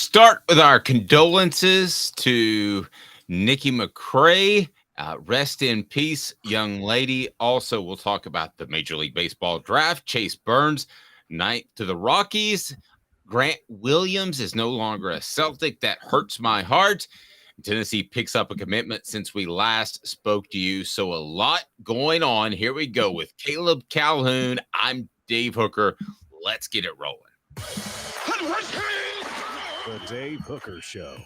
Start with our condolences to Nikki McCray. Rest in peace, young lady. Also, we'll talk about the Major League Baseball draft. Chase Burns, ninth to the Rockies. Grant Williams is no longer a Celtic. That hurts my heart. Tennessee picks up a commitment since we last spoke to you. So a lot going on. Here we go with Caleb Calhoun. I'm Dave Hooker. Let's get it rolling. The Dave Hooker Show.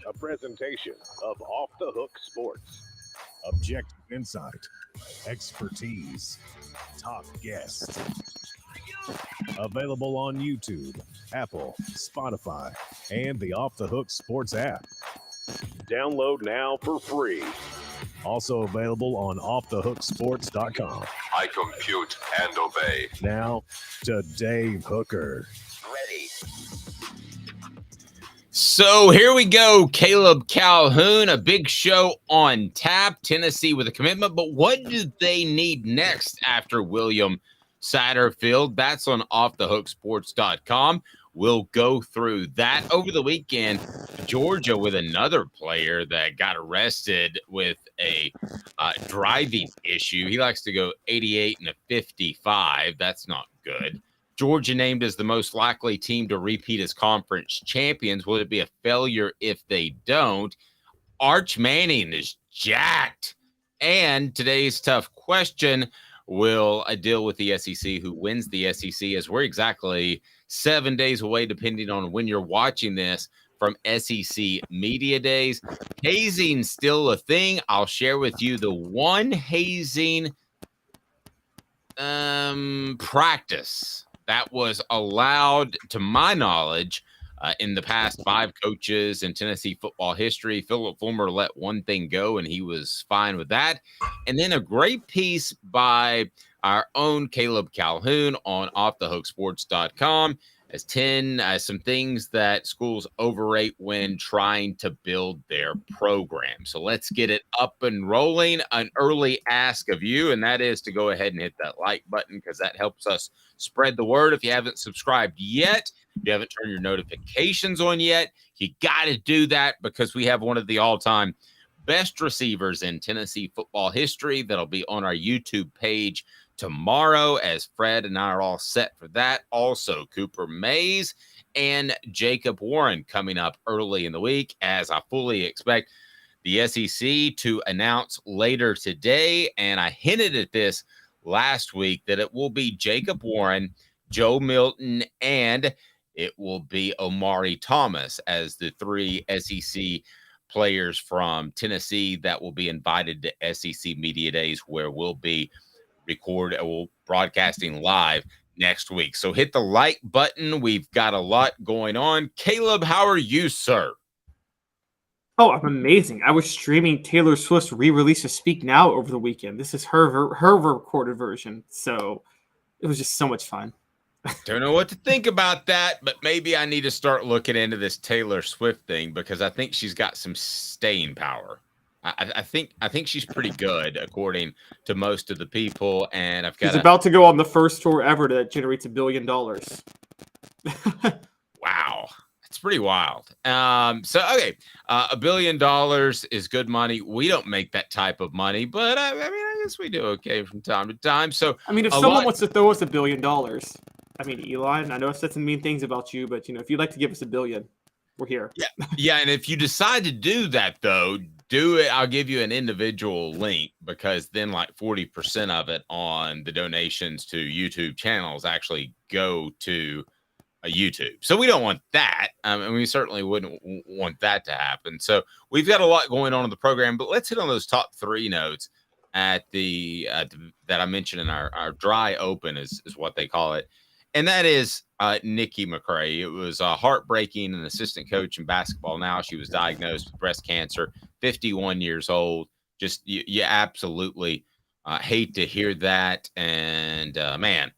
A presentation of Off the Hook Sports. Objective insight, expertise, top guests. Available on YouTube, Apple, Spotify, and the Off the Hook Sports app. Download now for free. Also available on offthehooksports.com. I compute and obey. Now to Dave Hooker. Ready. So here we go. Caleb Calhoun, a big show on tap. Tennessee with a commitment, but what do they need next after William Satterwhite? That's on offthehooksports.com. We'll go through that. Over the weekend, Georgia with another player that got arrested with a driving issue. He likes to go 88 and a 55. That's not good. Georgia named as the most likely team to repeat as conference champions. Will it be a failure if they don't? Arch Manning is jacked. And today's tough question, will I deal with the SEC? Who wins the SEC? As we're exactly 7 days away, depending on when you're watching this, from SEC Media Days. Hazing still a thing. I'll share with you the one hazing practice that was allowed, to my knowledge, in the past 5 coaches in Tennessee football history. Philip Fulmer let one thing go, and he was fine with that. And then a great piece by our own Caleb Calhoun on offthehooksports.com as 10 some things that schools overrate when trying to build their program. So let's get it up and rolling. An early ask of you, and that is to go ahead and hit that like button, because that helps us spread the word. If you haven't subscribed yet, if you haven't turned your notifications on yet, you got to do that, because we have one of the all-time best receivers in Tennessee football history that'll be on our YouTube page tomorrow, as Fred and I are all set for that. Also, Cooper Mays and Jacob Warren coming up early in the week, as I fully expect the SEC to announce later today. And I hinted at this last week that it will be Jacob Warren, Joe Milton, and it will be Omari Thomas as the 3 SEC players from Tennessee that will be invited to SEC Media Days, where we'll be broadcasting live next week. So hit the like button. We've got a lot going on. Caleb, how are you, sir? Oh, I'm amazing. I was streaming Taylor Swift's re-release of Speak Now over the weekend. This is her recorded version. So it was just so much fun. Don't know what to think about that, but maybe I need to start looking into this Taylor Swift thing, because I think she's got some staying power. I think she's pretty good, according to most of the people. And She's about to go on the first tour ever that generates $1 billion. Wow, it's pretty wild. Okay, $1 billion is good money. We don't make that type of money, but I guess we do okay from time to time. So if someone wants to throw us $1 billion, Elon, I know I've said some mean things about you, but if you'd like to give us $1 billion, we're here. Yeah, and if you decide to do that, though, do it. I'll give you an individual link, because then like 40% of it on the donations to YouTube channels actually go to a YouTube. So we don't want that. We certainly wouldn't want that to happen. So we've got a lot going on in the program, but let's hit on those top 3 notes at that I mentioned in our dry open is what they call it. And that is Nikki McCray. It was heartbreaking. An assistant coach in basketball now. She was diagnosed with breast cancer, 51 years old. Just you absolutely hate to hear that. And man,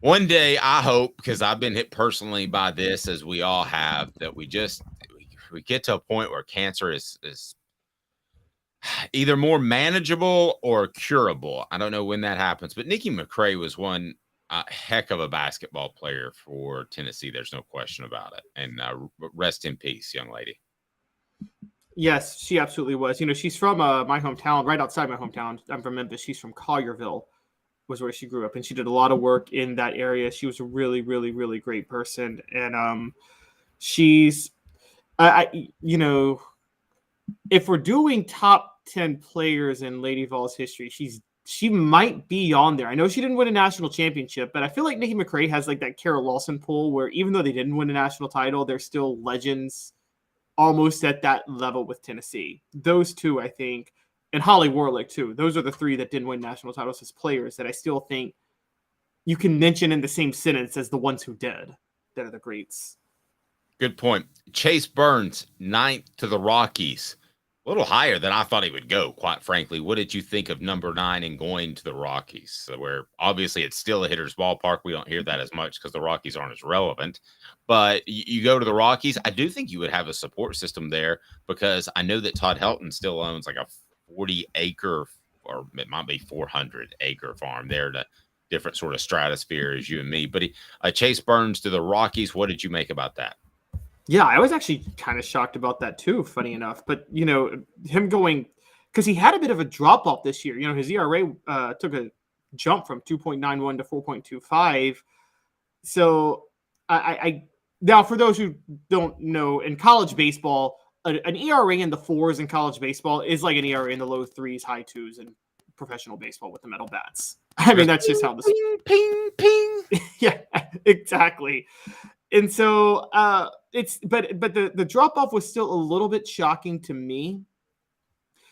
one day I hope, because I've been hit personally by this, as we all have, that we get to a point where cancer is either more manageable or curable. I don't know when that happens, but Nikki McCray was one a heck of a basketball player for Tennessee. There's no question about it. And rest in peace, young lady. Yes, she absolutely was. She's from my hometown, right outside my hometown. I'm from Memphis. She's from Collierville, was where she grew up, and she did a lot of work in that area. She was a really, really, really great person, and she's, if we're doing top 10 players in Lady Vols history, she might be on there. I know she didn't win a national championship, but I feel like Nikki McRae has like that Carol Lawson pool where even though they didn't win a national title, they're still legends almost at that level with Tennessee. Those two, I think, and Holly Warlick too. Those are the three that didn't win national titles as players that I still think you can mention in the same sentence as the ones who did, that are the greats. Good point. Chase Burns, 9th to the Rockies. A little higher than I thought he would go, quite frankly. What did you think of number 9 and going to the Rockies? So where obviously it's still a hitter's ballpark. We don't hear that as much because the Rockies aren't as relevant. But you go to the Rockies, I do think you would have a support system there because I know that Todd Helton still owns like a 40-acre, or it might be 400-acre farm there to different sort of stratosphere as you and me. But Chase Burns to the Rockies, what did you make about that? Yeah, I was actually kind of shocked about that too, funny enough. But, him going – because he had a bit of a drop-off this year. His ERA took a jump from 2.91 to 4.25. So, I now, for those who don't know, in college baseball, an ERA in the 4s in college baseball is like an ERA in the low 3s, high 2s in professional baseball with the metal bats. I mean, that's just how this – ping, ping. Yeah, exactly. And so but the drop off was still a little bit shocking to me.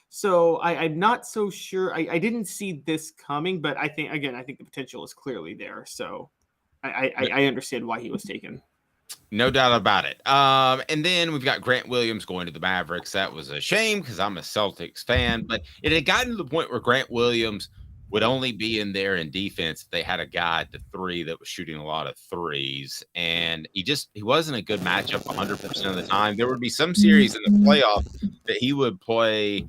So I'm not so sure. I didn't see this coming, but I think the potential is clearly there. So I understand why he was taken. No doubt about it. And then we've got Grant Williams going to the Mavericks. That was a shame because I'm a Celtics fan, but it had gotten to the point where Grant Williams would only be in there in defense if they had a guy at the 3 that was shooting a lot of threes. And he wasn't a good matchup 100% of the time. There would be some series in the playoff that he would play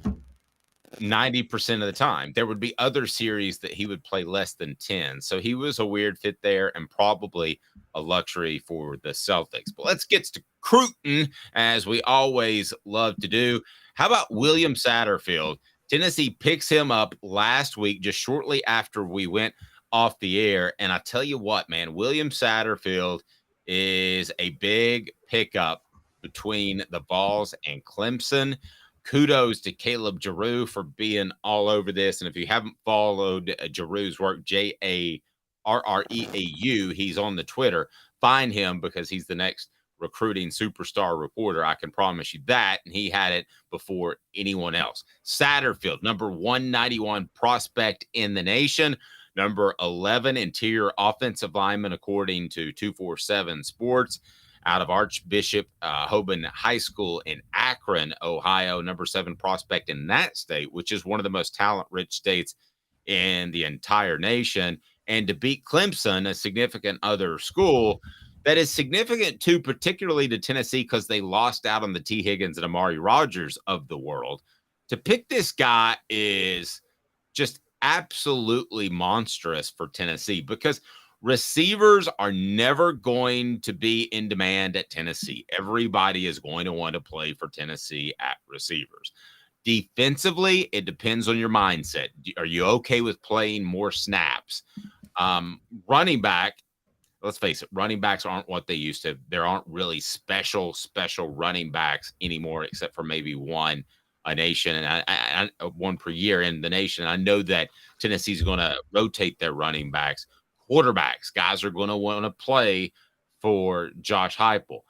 90% of the time. There would be other series that he would play less than 10. So he was a weird fit there and probably a luxury for the Celtics. But let's get to recruiting, as we always love to do. How about William Satterfield? Tennessee picks him up last week, just shortly after we went off the air. And I tell you what, man, William Satterfield is a big pickup between the Vols and Clemson. Kudos to Caleb Giroux for being all over this. And if you haven't followed Giroux's work, Jarreau, he's on the Twitter. Find him because he's the next recruiting superstar reporter. I can promise you that. And he had it before anyone else. Satterfield, number 191 prospect in the nation, number 11 interior offensive lineman, according to 247 Sports, out of Archbishop Hoban High School in Akron, Ohio, number 7 prospect in that state, which is one of the most talent-rich states in the entire nation. And to beat Clemson, a significant other school, that is significant too, particularly to Tennessee, because they lost out on the T. Higgins and Amari Rogers of the world. To pick this guy is just absolutely monstrous for Tennessee because receivers are never going to be in demand at Tennessee. Everybody is going to want to play for Tennessee at receivers. Defensively, it depends on your mindset. Are you okay with playing more snaps? Running back, let's face it, running backs aren't what they used to. There aren't really special running backs anymore, except for maybe one a nation and I one per year in the nation. I know that Tennessee's going to rotate their running backs. Quarterbacks, guys are going to want to play for Josh Heupel.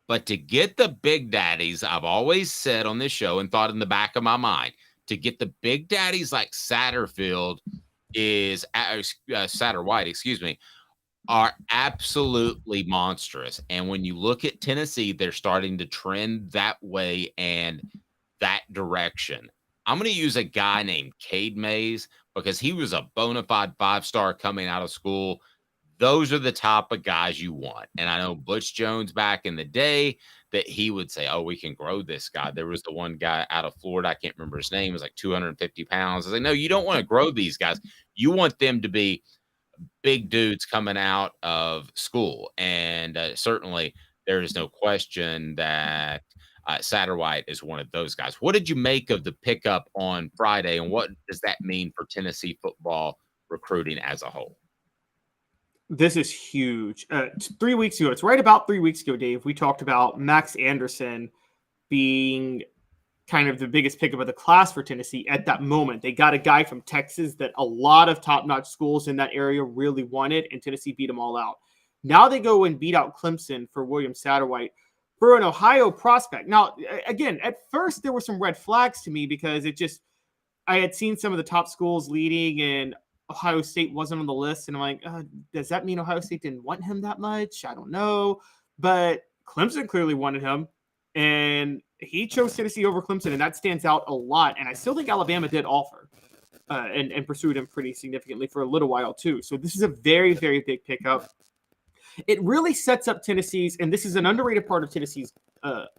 But to get the big daddies, I've always said on this show and thought in the back of my mind, to get the big daddies like Satterfield Satterwhite, are absolutely monstrous. And when you look at Tennessee, they're starting to trend that way and that direction. I'm going to use a guy named Cade Mays because he was a bona fide 5-star coming out of school. Those are the type of guys you want. And I know Butch Jones back in the day that he would say, oh, we can grow this guy. There was the one guy out of Florida. I can't remember his name. It was like 250 pounds. I was like, no, you don't want to grow these guys. You want them to be big dudes coming out of school. And certainly there is no question that Satterwhite is one of those guys. What did you make of the pickup on Friday, and what does that mean for Tennessee football recruiting as a whole? This is huge. 3 weeks ago, it's right about 3 weeks ago, Dave, we talked about Max Anderson being kind of the biggest pickup of the class for Tennessee at that moment. They got a guy from Texas that a lot of top-notch schools in that area really wanted, and Tennessee beat them all out. Now they go and beat out Clemson for William Satterwhite for an Ohio prospect. Now, again, at first there were some red flags to me because I had seen some of the top schools leading, and Ohio State wasn't on the list. And I'm like, does that mean Ohio State didn't want him that much? I don't know. But Clemson clearly wanted him, and he chose Tennessee over Clemson, and that stands out a lot. And I still think Alabama did offer and pursued him pretty significantly for a little while too. So this is a very, very big pickup. It really sets up Tennessee's, and this is an underrated part of Tennessee's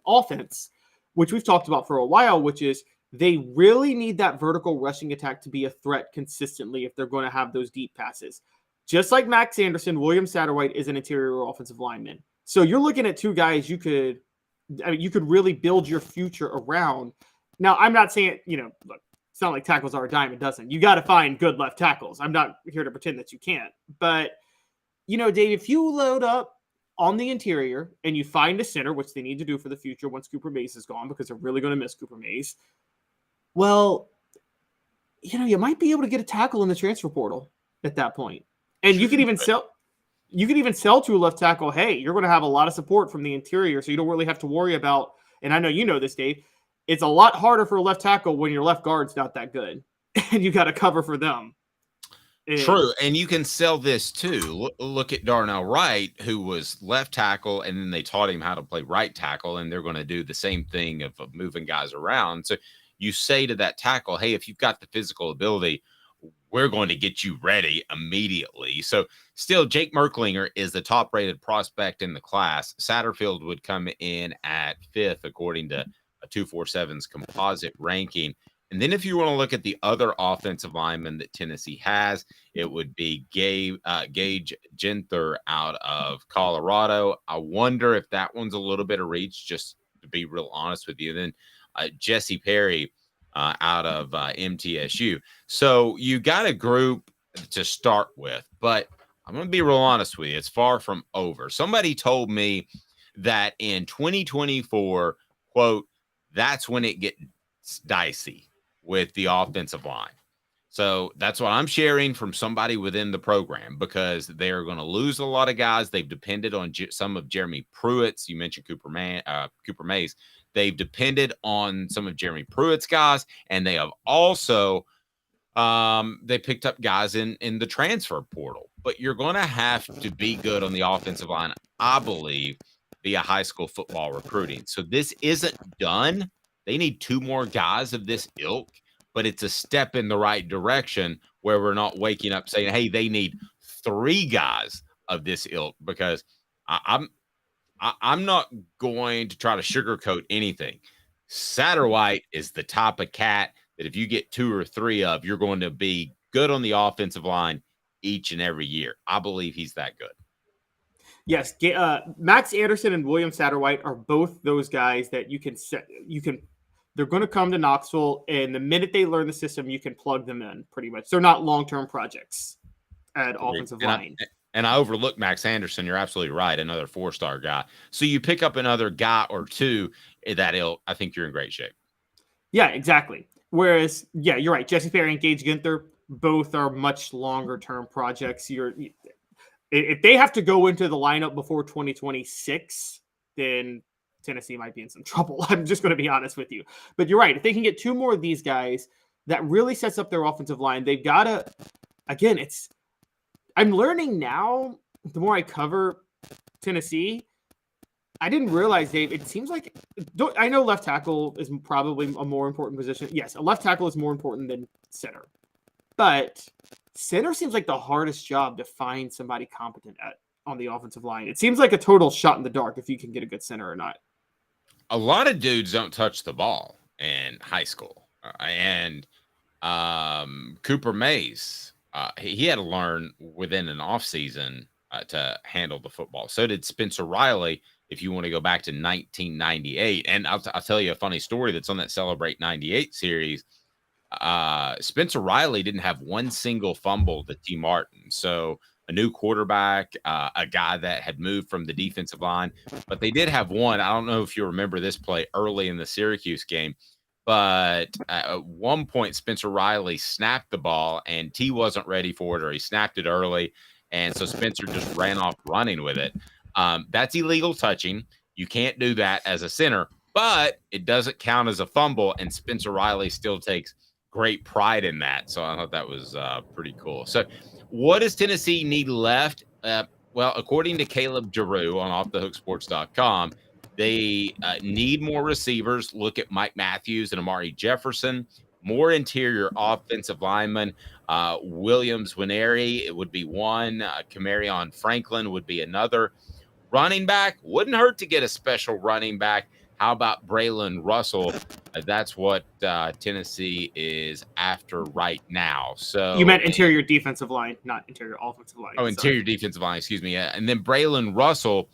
offense, which we've talked about for a while, which is they really need that vertical rushing attack to be a threat consistently if they're going to have those deep passes. Just like Max Anderson, William Satterwhite is an interior offensive lineman. So you're looking at two guys you could really build your future around. Now, I'm not saying, look, it's not like tackles are a dime a dozen. You got to find good left tackles. I'm not here to pretend that you can't. But, Dave, if you load up on the interior and you find a center, which they need to do for the future once Cooper Mays is gone, because they're really going to miss Cooper Mays, well, you might be able to get a tackle in the transfer portal at that point. And you could even sell to a left tackle, hey, you're going to have a lot of support from the interior, so you don't really have to worry about, and I know you know this, Dave, it's a lot harder for a left tackle when your left guard's not that good, and you got to cover for them. True, and you can sell this too. Look at Darnell Wright, who was left tackle, and then they taught him how to play right tackle, and they're going to do the same thing of moving guys around. So you say to that tackle, hey, if you've got the physical ability, we're going to get you ready immediately. So still, Jake Merklinger is the top-rated prospect in the class. Satterfield would come in at 5th, according to a 247's composite ranking. And then if you want to look at the other offensive linemen that Tennessee has, it would be Gage Genther out of Colorado. I wonder if that one's a little bit of reach, just to be real honest with you. Then Jesse Perry out of MTSU. So you got a group to start with, but I'm going to be real honest with you. It's far from over. Somebody told me that in 2024, quote, that's when it gets dicey with the offensive line. So that's what I'm sharing from somebody within the program, because they're going to lose a lot of guys. They've depended on some of Jeremy Pruitt's. You mentioned Cooper Mays. They've depended on some of Jeremy Pruitt's guys, and they have also they picked up guys in the transfer portal. But you're going to have to be good on the offensive line, I believe, via high school football recruiting. So this isn't done. They need 2 more guys of this ilk, but it's a step in the right direction where we're not waking up saying, hey, they need 3 guys of this ilk, because I'm not going to try to sugarcoat anything. Satterwhite is the type of cat that if you get 2 or 3 of, you're going to be good on the offensive line each and every year. I believe he's that good. Yes, Max Anderson and William Satterwhite are both those guys that you can they're going to come to Knoxville, and the minute they learn the system, you can plug them in pretty much. They're not long-term projects at offensive line. And I overlooked Max Anderson. You're absolutely right. Another 4-star guy. So you pick up another guy or 2 that ilk, I think you're in great shape. Yeah, exactly. Whereas, yeah, you're right. Jesse Perry and Gage Ginther, both are much longer-term projects. If they have to go into the lineup before 2026, then Tennessee might be in some trouble. I'm just going to be honest with you. But you're right. If they can get 2 more of these guys, that really sets up their offensive line. They've got to, again, I'm learning now, the more I cover Tennessee, I didn't realize, Dave, it seems like, I know left tackle is probably a more important position. Yes, a left tackle is more important than center. But center seems like the hardest job to find somebody competent at on the offensive line. It seems like a total shot in the dark if you can get a good center or not. A lot of dudes don't touch the ball in high school. And Cooper Mays he had to learn within an offseason to handle the football. So did Spencer Riley, if you want to go back to 1998. And I'll tell you a funny story that's on that Celebrate 98 series. Spencer Riley didn't have one single fumble to T. Martin. So a new quarterback, a guy that had moved from the defensive line, but they did have one. I don't know if you remember this play early in the Syracuse game, but at one point, Spencer Riley snapped the ball and T wasn't ready for it, or he snapped it early. And so Spencer just ran off running with it. That's illegal touching. You can't do that as a center, but it doesn't count as a fumble. And Spencer Riley still takes great pride in that. So I thought that was pretty cool. So what does Tennessee need left? Well, according to Caleb Giroux on offthehooksports.com, they need more receivers. Look at Mike Matthews and Amari Jefferson. More interior offensive linemen. Williams Winery, it would be one. Camarion Franklin would be another. Running back, wouldn't hurt to get a special running back. How about Braylon Russell? That's what Tennessee is after right now. So you meant interior defensive line, not interior offensive line. Oh, interior defensive line, excuse me. Yeah. And then Braylon Russell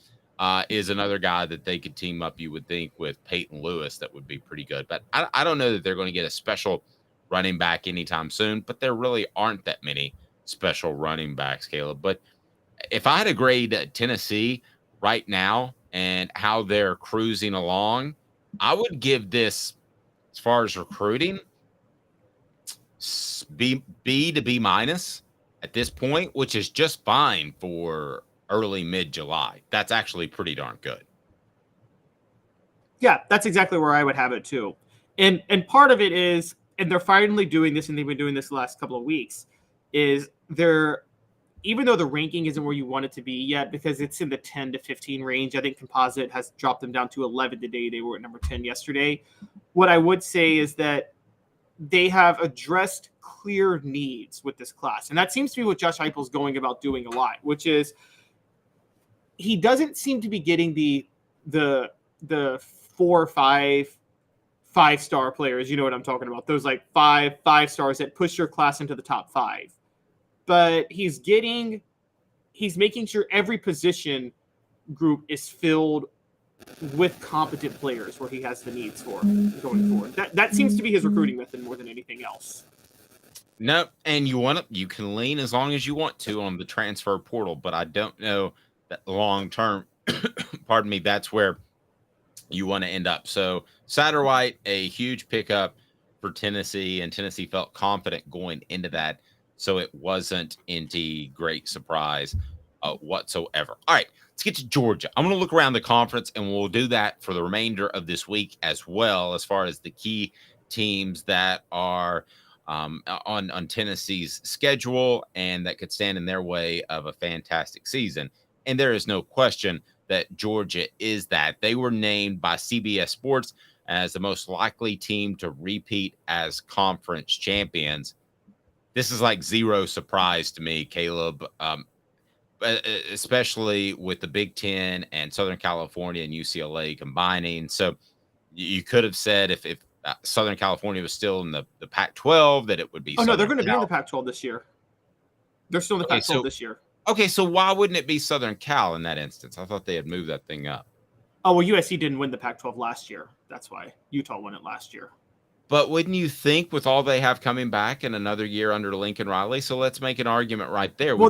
is another guy that they could team up, you would think, with Peyton Lewis. That would be pretty good. But I don't know that they're going to get a special running back anytime soon, but there really aren't that many special running backs, Caleb. But if I had to grade Tennessee right now and how they're cruising along, I would give this, as far as recruiting, B to B minus at this point, which is just fine for early mid-July. That's actually pretty darn good. Yeah, that's exactly where I would have it too. And part of it is, and they're finally doing this, and they've been doing this the last couple of weeks, is they're, even though the ranking isn't where you want it to be yet, because it's in the 10 to 15 range, I think Composite has dropped them down to 11 today. They were at number 10 yesterday. What I would say is that they have addressed clear needs with this class. And that seems to be what Josh Heupel's going about doing a lot, which is he doesn't seem to be getting the 4 or 5-star players. You know what I'm talking about. Those like five stars that push your class into the top 5. But he's making sure every position group is filled with competent players where he has the needs for going forward. That seems to be his recruiting method more than anything else. No, and you can lean as long as you want to on the transfer portal, but I don't know that long term, pardon me, that's where you want to end up. So Satterwhite, a huge pickup for Tennessee, and Tennessee felt confident going into that. So it wasn't any great surprise whatsoever. All right, let's get to Georgia. I'm going to look around the conference, and we'll do that for the remainder of this week as well, as far as the key teams that are on Tennessee's schedule and that could stand in their way of a fantastic season. And there is no question that Georgia is that. They were named by CBS Sports as the most likely team to repeat as conference champions. This is like zero surprise to me, Caleb, especially with the Big Ten and Southern California and UCLA combining. So you could have said if Southern California was still in the Pac-12 that it would be. Oh, no, they're going to be in the Pac-12 this year. They're still in the Pac-12 this year. Okay, so why wouldn't it be Southern Cal in that instance? I thought they had moved that thing up. Oh, well, USC didn't win the Pac-12 last year. That's why. Utah won it last year. But wouldn't you think with all they have coming back in another year under Lincoln Riley? So let's make an argument right there. Well,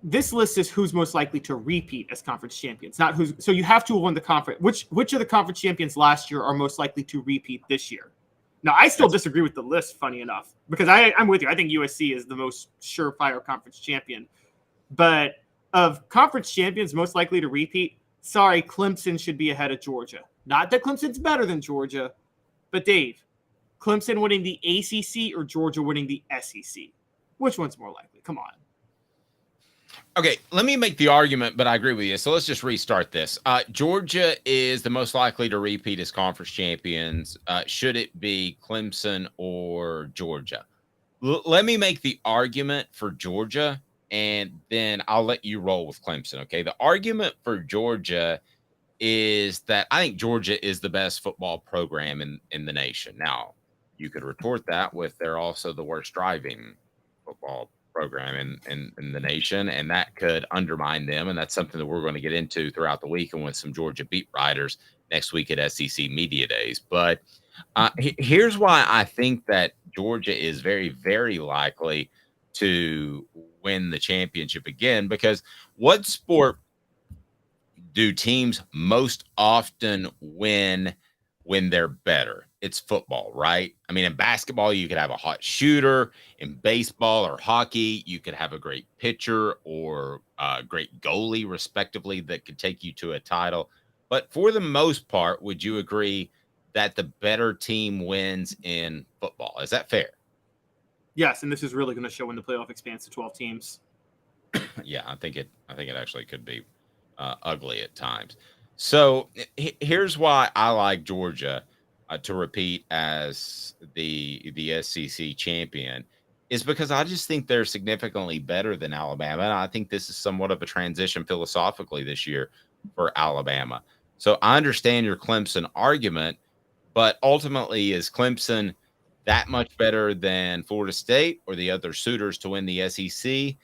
this list is who's most likely to repeat as conference champions, not who's. So you have to win the conference. Which of the conference champions last year are most likely to repeat this year? Now, I still disagree with the list, funny enough, because I'm with you. I think USC is the most surefire conference champion. But of conference champions most likely to repeat, sorry, Clemson should be ahead of Georgia. Not that Clemson's better than Georgia, but Dave, Clemson winning the ACC or Georgia winning the SEC? Which one's more likely? Come on. Okay, let me make the argument, but I agree with you. So let's just restart this. Georgia is the most likely to repeat as conference champions. Should it be Clemson or Georgia? Let me make the argument for Georgia, and then I'll let you roll with Clemson, okay? The argument for Georgia is that I think Georgia is the best football program in the nation. Now, you could retort that with they're also the worst driving football program in the nation, and that could undermine them. And that's something that we're going to get into throughout the week and with some Georgia beat writers next week at SEC Media Days. But here's why I think that Georgia is very, very likely to win the championship again, because what sport do teams most often win when they're better? It's football, right? I mean, in basketball, you could have a hot shooter. In baseball or hockey, you could have a great pitcher or a great goalie, respectively, that could take you to a title. But for the most part, would you agree that the better team wins in football? Is that fair? Yes, and this is really going to show when the playoff expands to 12 teams. Yeah, I think it actually could be ugly at times. So here's why I like Georgia to repeat as the SEC champion, is because I just think they're significantly better than Alabama. And I think this is somewhat of a transition philosophically this year for Alabama. So I understand your Clemson argument, but ultimately, is Clemson that much better than Florida State or the other suitors to win the SEC?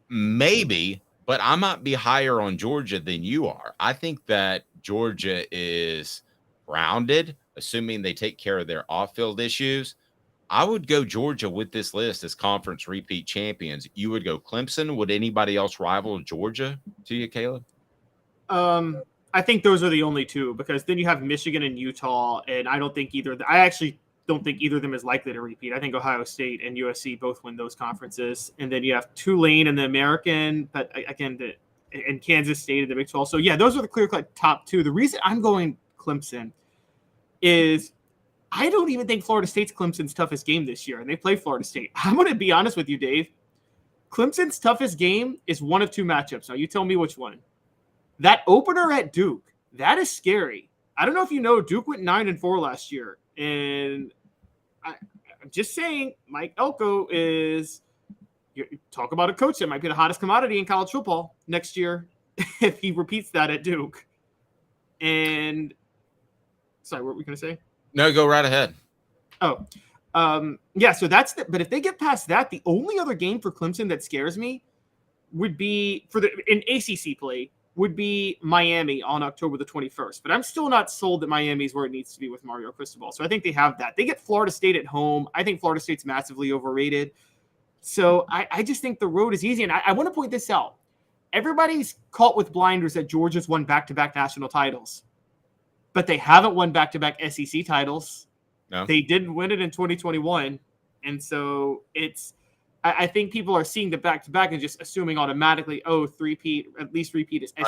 Maybe, but I might be higher on Georgia than you are. I think that Georgia is rounded, assuming they take care of their off-field issues. I would go Georgia with this list as conference repeat champions. You would go Clemson. Would anybody else rival Georgia to you, Caleb? I think those are the only two, because then you have Michigan and Utah, and I actually don't think either of them is likely to repeat. I think Ohio State and USC both win those conferences, and then you have Tulane and the American, but again, and Kansas State in the Big 12. So yeah, those are the clear-cut top two. The reason I'm going Clemson is I don't even think Florida State's Clemson's toughest game this year, and they play Florida State. I'm going to be honest with you, Dave. Clemson's toughest game is one of two matchups. Now, you tell me which one. That opener at Duke, that is scary. I don't know if you know, Duke went 9-4 last year, and I'm just saying, Mike Elko is – you talk about a coach that might be the hottest commodity in college football next year if he repeats that at Duke. And – sorry, what were we going to say? No, go right ahead. Yeah, so that's – but if they get past that, the only other game for Clemson that scares me would be in ACC play – would be Miami on October the 21st. But I'm still not sold that Miami is where it needs to be with Mario Cristobal. So I think they have that. They get Florida State at home. I think Florida State's massively overrated. So I just think the road is easy. And I want to point this out. Everybody's caught with blinders that Georgia's won back-to-back national titles. But they haven't won back-to-back SEC titles. No. They didn't win it in 2021. And so I think people are seeing the back-to-back and just assuming automatically, three-peat, at least repeat is SEC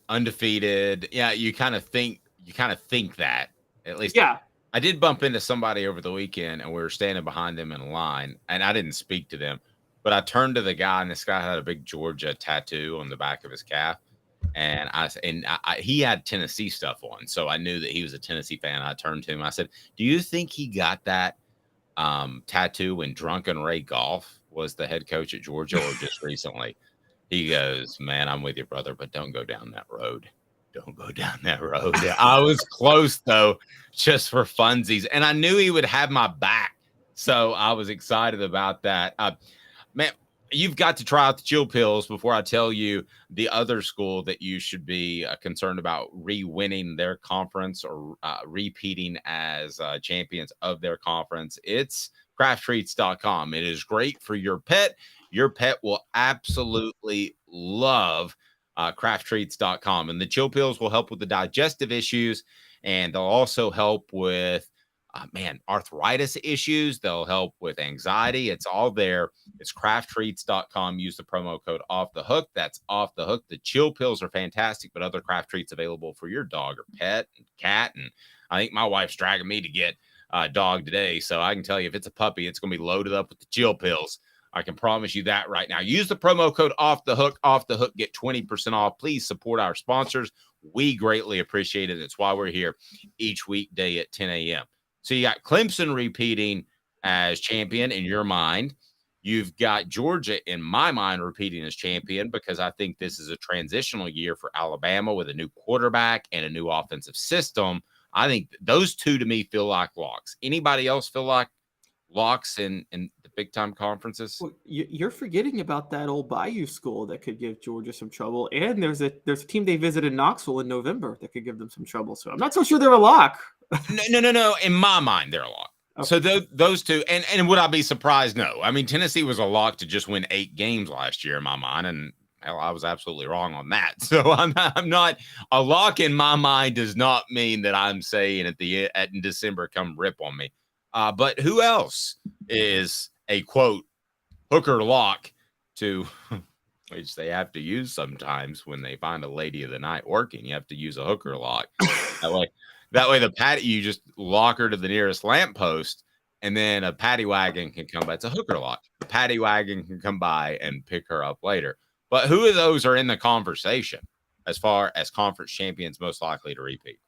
undefeated. Yeah, you kind of think that, at least. Yeah. I did bump into somebody over the weekend, and we were standing behind them in a line, and I didn't speak to them, but I turned to the guy, and this guy had a big Georgia tattoo on the back of his calf, and he had Tennessee stuff on, so I knew that he was a Tennessee fan. I turned to him, I said, "Do you think he got that tattoo when Drunken Ray Goff was the head coach at Georgia, or just recently?" He goes, "Man, I'm with you, brother, but don't go down that road. Don't go down that road." I was close, though, just for funsies, and I knew he would have my back, so I was excited about that. Man, you've got to try out the chill pills before I tell you the other school that you should be concerned about re-winning their conference or repeating as champions of their conference. It's crafttreats.com. It is great for your pet. Your pet will absolutely love crafttreats.com. And the chill pills will help with the digestive issues, and they'll also help with arthritis issues. They'll help with anxiety. It's all there. It's crafttreats.com. Use the promo code Off the Hook. That's Off the Hook. The chill pills are fantastic, but other craft treats available for your dog or pet and cat. And I think my wife's dragging me to get a dog today. So I can tell you, if it's a puppy, it's going to be loaded up with the chill pills. I can promise you that right now. Use the promo code Off the Hook. Off the Hook. Get 20% off. Please support our sponsors. We greatly appreciate it. That's why we're here each weekday at 10 a.m. So you got Clemson repeating as champion in your mind. You've got Georgia, in my mind, repeating as champion, because I think this is a transitional year for Alabama with a new quarterback and a new offensive system. I think those two, to me, feel like locks. Anybody else feel like locks in the big time conferences. Well, you're forgetting about that old Bayou school that could give Georgia some trouble, and there's a team they visited Knoxville in November that could give them some trouble. So I'm not so sure they're a lock. No. In my mind, they're a lock. Okay. So those two, and would I be surprised? No. I mean, Tennessee was a lock to just win 8 games last year in my mind, and hell, I was absolutely wrong on that. So I'm not a lock in my mind does not mean that I'm saying in December come rip on me. But who else is a quote hooker lock to which they have to use sometimes when they find a lady of the night working? You have to use a hooker lock. That way the patty, you just lock her to the nearest lamppost, and then a paddy wagon can come by. It's a hooker lock. The paddy wagon can come by and pick her up later. But who of those are in the conversation as far as conference champions most likely to repeat?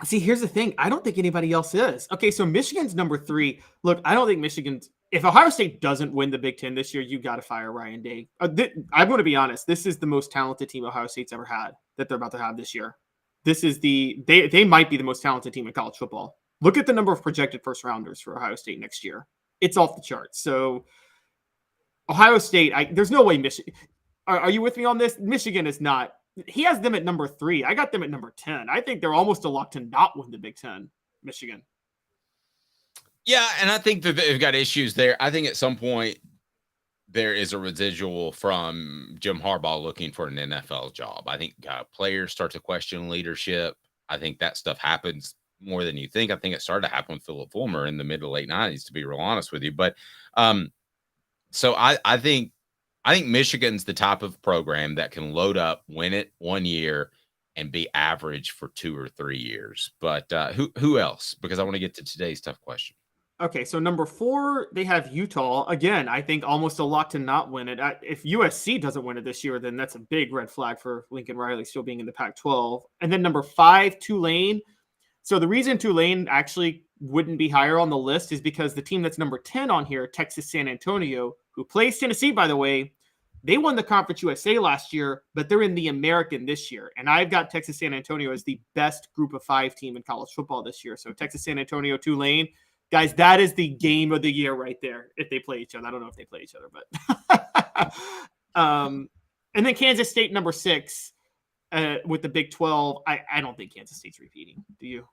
See, here's the thing. I don't think anybody else is. Okay, so Michigan's number 3. Look, I don't think if Ohio State doesn't win the Big Ten this year, you got to fire Ryan Day. I'm going to be honest. This is the most talented team Ohio State's ever had that they're about to have this year. This is they might be the most talented team in college football. Look at the number of projected first rounders for Ohio State next year. It's off the charts. So Ohio State, there's no way Michigan. Are you with me on this? Michigan is not. He has them at number 3. I got them at number 10. I think they're almost a lock to not win the Big Ten, Michigan. Yeah, and I think that they've got issues there. I think at some point there is a residual from Jim Harbaugh looking for an NFL job. I think players start to question leadership. I think that stuff happens more than you think. I think it started to happen with Philip Fulmer in the mid to late 90s, to be real honest with you. But so I think Michigan's the type of program that can load up, win it 1 year, and be average for 2 or 3 years. But who else? Because I want to get to today's tough question. Okay, so number 4, they have Utah. Again, I think almost a lock to not win it. If USC doesn't win it this year, then that's a big red flag for Lincoln Riley still being in the Pac-12. And then number 5, Tulane. So the reason Tulane actually wouldn't be higher on the list is because the team that's number 10 on here, Texas San Antonio, who plays Tennessee, by the way, they won the Conference USA last year, but they're in the American this year. And I've got Texas San Antonio as the best group of 5 team in college football this year. So Texas San Antonio, Tulane. Guys, that is the game of the year right there if they play each other. I don't know if they play each other, but and then Kansas State, number 6, with the Big 12. I don't think Kansas State's repeating. Do you?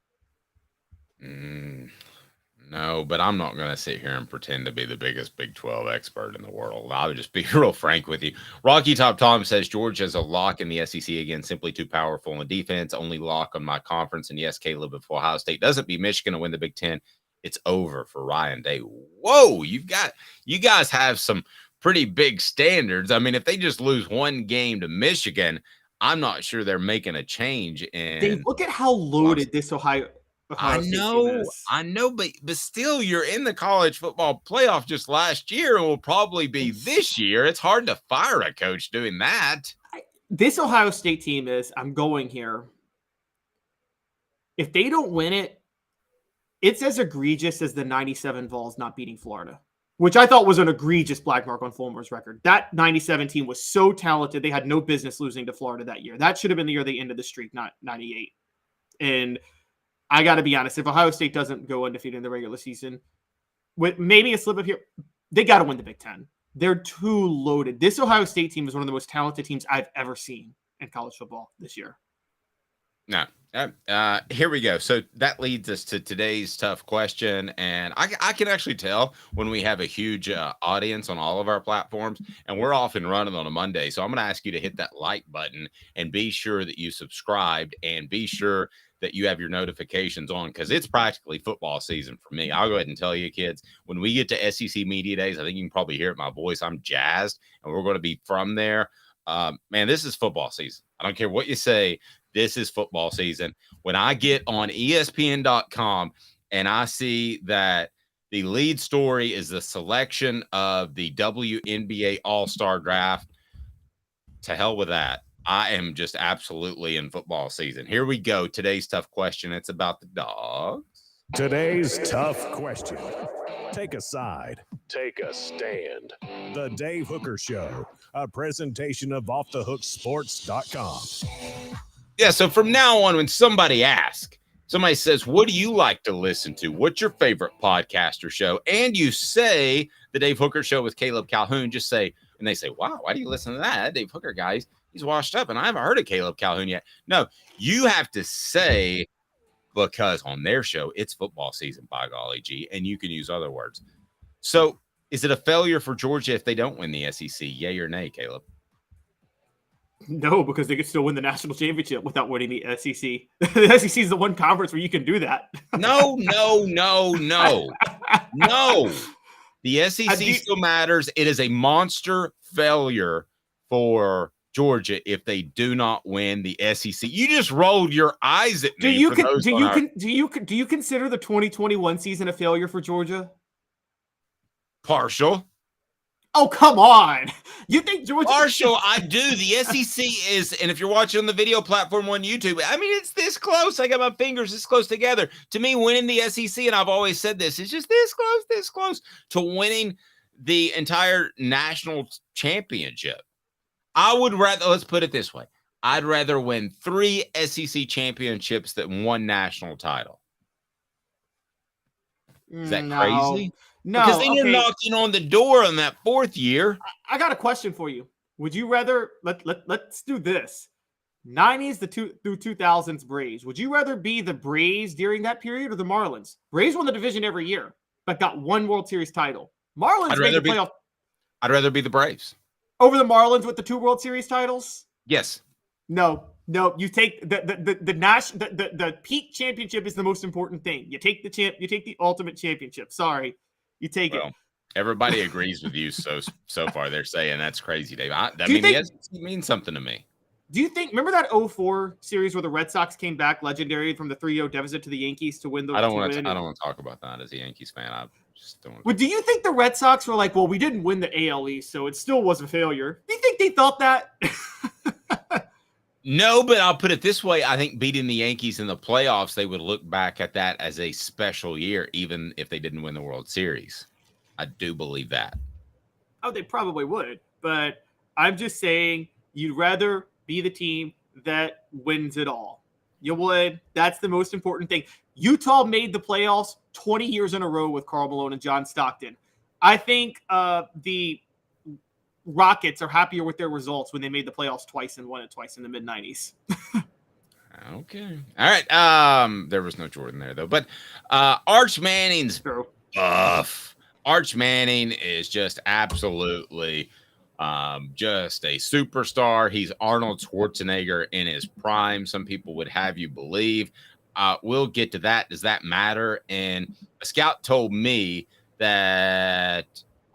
No, but I'm not going to sit here and pretend to be the biggest Big 12 expert in the world. I would just be real frank with you. Rocky Top Tom says Georgia's a lock in the SEC again, simply too powerful in defense. Only lock on my conference. And yes, Caleb, if Ohio State doesn't beat Michigan to win the Big 10, it's over for Ryan Day. Whoa, you guys have some pretty big standards. I mean, if they just lose 1 game to Michigan, I'm not sure they're making a change. And look at how loaded this Ohio I know, but still, you're in the college football playoff just last year and will probably be this year. It's hard to fire a coach doing that. This Ohio State team I'm going here. If they don't win it, it's as egregious as the 97 Vols not beating Florida, which I thought was an egregious black mark on Fulmer's record. That 97 team was so talented, they had no business losing to Florida that year. That should have been the year they ended the streak, not 98. And I got to be honest, if Ohio State doesn't go undefeated in the regular season, with maybe a slip up here, they got to win the Big Ten. They're too loaded. This Ohio State team is one of the most talented teams I've ever seen in college football this year. No. Here we go. So that leads us to today's tough question. And I can actually tell when we have a huge audience on all of our platforms, and we're off and running on a Monday. So I'm going to ask you to hit that like button and be sure that you subscribed and be sure that you have your notifications on, because it's practically football season for me. I'll go ahead and tell you, kids, when we get to SEC Media Days, I think you can probably hear it in my voice. I'm jazzed, and we're going to be from there. Man, this is football season. I don't care what you say. This is football season. When I get on ESPN.com and I see that the lead story is the selection of the WNBA All-Star Draft, to hell with that. I am just absolutely in football season. Here we go. Today's tough question. It's about the Dogs. Today's tough question. Take a side. Take a stand. The Dave Hooker Show, a presentation of offthehooksports.com. Yeah, so from now on, when somebody says, what do you like to listen to? What's your favorite podcast or show? And you say the Dave Hooker show with Caleb Calhoun, just say, and they say, wow, why do you listen to that? That Dave Hooker guy, he's washed up, and I haven't heard of Caleb Calhoun yet. No, you have to say, because on their show, it's football season, by golly gee, and you can use other words. So is it a failure for Georgia if they don't win the SEC? Yay or nay, Caleb? No, because they could still win the national championship without winning the SEC. The SEC is the one conference where you can do that. No. The SEC still matters. It is a monster failure for Georgia if they do not win the SEC. You just rolled your eyes at me. Do you consider the 2021 season a failure for Georgia? Partial. Oh, come on. You think Georgia... Partial, I do. The SEC is, and if you're watching on the video platform on YouTube, I mean, it's this close. I got my fingers this close together. To me, winning the SEC, and I've always said this, is just this close to winning the entire national championship. I would rather, let's put it this way, I'd rather win 3 SEC championships than 1 national title. Is that crazy? No, because then you're knocking on the door on that 4th year. I got a question for you. Would you rather let's do this? 90s through 2000s Braves. Would you rather be the Braves during that period or the Marlins? Braves won the division every year, but got 1 World Series title. Marlins made the playoff. I'd rather be the Braves over the Marlins with the 2 World Series titles. Yes. No. You take the peak championship is the most important thing. You take the ultimate championship. Sorry. You take it. Everybody agrees with you so far. They're saying that's crazy, Dave. It means something to me. Do you think? Remember that 2004 series where the Red Sox came back legendary from the 3-0 deficit to the Yankees to win the? I don't want to talk about that as a Yankees fan. I just don't. Well, do you think the Red Sox were like, well, we didn't win the AL East, so it still was a failure? Do you think they thought that? No, but I'll put it this way. I think beating the Yankees in the playoffs, they would look back at that as a special year, even if they didn't win the World Series. I do believe that. Oh, they probably would. But I'm just saying you'd rather be the team that wins it all. You would. That's the most important thing. Utah made the playoffs 20 years in a row with Karl Malone and John Stockton. I think the Rockets are happier with their results when they made the playoffs twice and won it twice in the mid-90s. Okay. All right. There was no Jordan there, though. But Arch Manning's buff. Arch Manning is just absolutely just a superstar. He's Arnold Schwarzenegger in his prime. Some people would have you believe. We'll get to that. Does that matter? And a scout told me that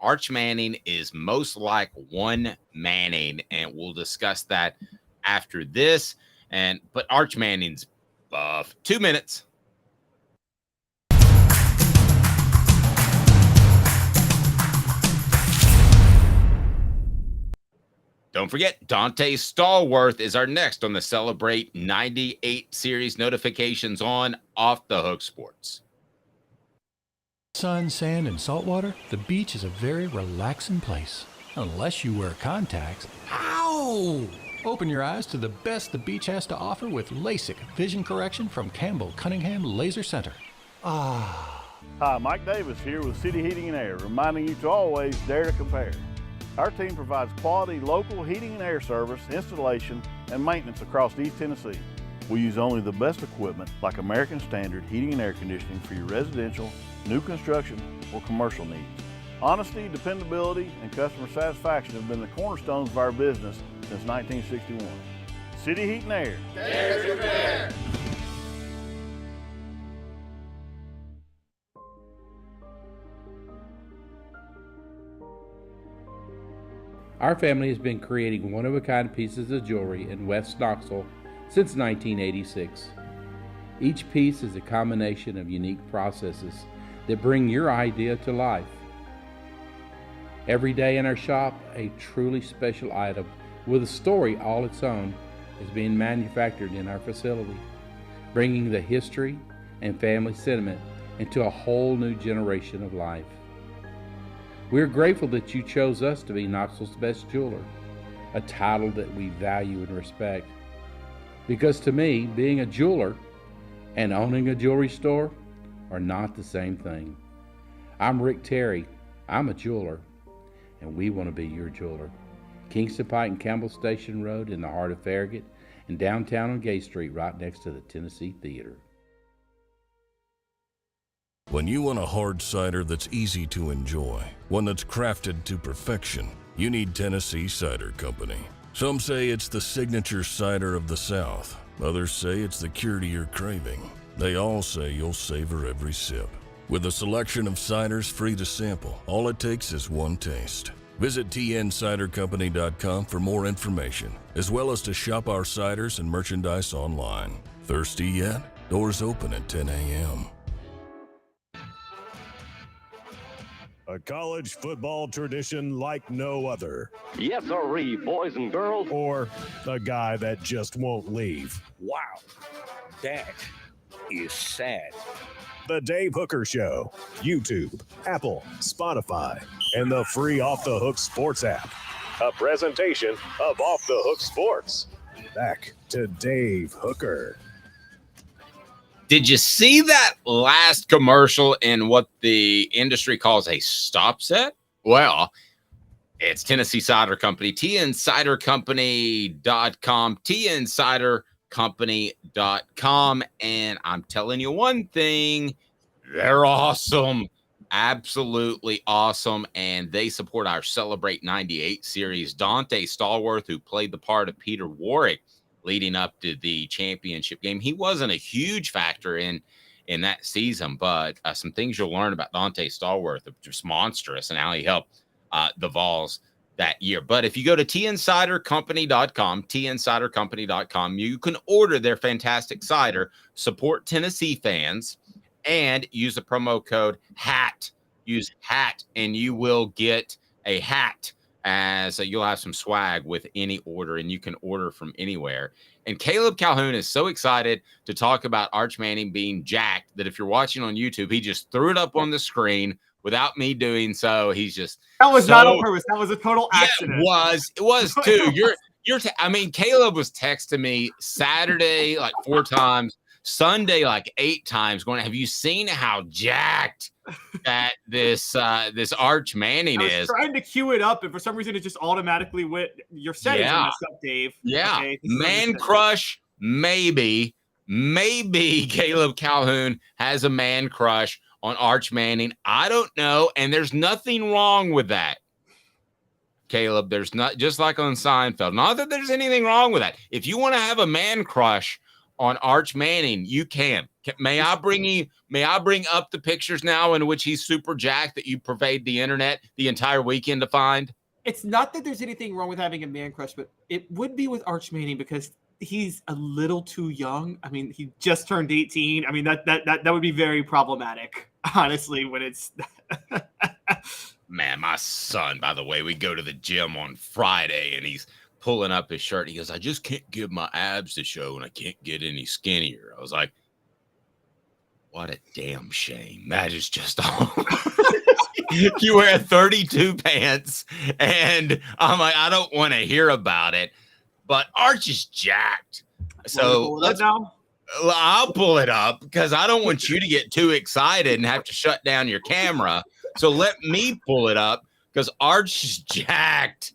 Arch Manning is most like one Manning, and we'll discuss that after this. But Arch Manning's buff. 2 minutes. Don't forget, Dante Stallworth is our next on the Celebrate 98 series notifications on Off the Hook Sports. Sun, sand, and salt water, the beach is a very relaxing place. Unless you wear contacts. Ow! Open your eyes to the best the beach has to offer with LASIK vision correction from Campbell Cunningham Laser Center. Ah. Hi, Mike Davis here with City Heating and Air, reminding you to always dare to compare. Our team provides quality local heating and air service, installation, and maintenance across East Tennessee. We use only the best equipment like American Standard heating and air conditioning for your residential, new construction, or commercial needs. Honesty, dependability, and customer satisfaction have been the cornerstones of our business since 1961. City Heat and Air. Dare to compare. Our family has been creating one-of-a-kind pieces of jewelry in West Knoxville since 1986. Each piece is a combination of unique processes that bring your idea to life. Every day in our shop, a truly special item with a story all its own is being manufactured in our facility, bringing the history and family sentiment into a whole new generation of life. We're grateful that you chose us to be Knoxville's best jeweler, a title that we value and respect. Because to me, being a jeweler and owning a jewelry store are not the same thing. I'm Rick Terry, I'm a jeweler, and we want to be your jeweler. Kingston Pike and Campbell Station Road in the heart of Farragut, and downtown on Gay Street right next to the Tennessee Theater. When you want a hard cider that's easy to enjoy, one that's crafted to perfection, you need Tennessee Cider Company. Some say it's the signature cider of the South. Others say it's the cure to your craving. They all say you'll savor every sip. With a selection of ciders free to sample, all it takes is one taste. Visit tncidercompany.com for more information, as well as to shop our ciders and merchandise online. Thirsty yet? Doors open at 10 a.m. A college football tradition like no other. Yes, sirree, boys and girls. Or a guy that just won't leave. Wow, that is sad. The Dave Hooker Show. YouTube, Apple, Spotify, and the free Off the Hook Sports app. A presentation of Off the Hook Sports. Back to Dave Hooker. Did you see that last commercial in what the industry calls a stop set? Well, it's Tennessee Cider Company, tncidercompany.com, tncidercompany.com. And I'm telling you one thing, they're awesome. Absolutely awesome. And they support our Celebrate 98 series. Dante Stallworth, who played the part of Peter Warwick leading up to the championship game, he wasn't a huge factor in that season, but some things you'll learn about Dante Stallworth are just monstrous and how he helped the Vols that year. But if you go to tncidercompany.com, tncidercompany.com, you can order their fantastic cider, support Tennessee fans, and use the promo code HAT. Use HAT, and you will get a hat, as you'll have some swag with any order, and you can order from anywhere. And Caleb Calhoun is so excited to talk about Arch Manning being jacked that if you're watching on YouTube, he just threw it up on the screen without me doing so. He's just that was not on purpose. That was a total accident. Yeah, it was too. Caleb was texting me Saturday like 4 times, Sunday like 8 times, going, have you seen how jacked that this Arch Manning is? I was trying to cue it up, and for some reason it just automatically went. Your settings are messed up, Dave. Yeah, okay, man crush, maybe Caleb Calhoun has a man crush on Arch Manning. I don't know, and there's nothing wrong with that, Caleb. There's not, just like on Seinfeld. Not that there's anything wrong with that. If you want to have a man crush on Arch Manning, you can. May I bring up the pictures now in which he's super jacked that you pervade the internet the entire weekend to find? It's not that there's anything wrong with having a man crush, but it would be with Arch Manning because he's a little too young. I mean, he just turned 18. I mean, that would be very problematic, honestly, when it's Man, my son, by the way, we go to the gym on Friday and he's pulling up his shirt. He goes, I just can't give my abs to show and I can't get any skinnier. I was like, what a damn shame. That is just all. You wear 32 pants, and I'm like, I don't want to hear about it. But Arch is jacked. So I'll pull it up because I don't want you to get too excited and have to shut down your camera. So let me pull it up because Arch is jacked.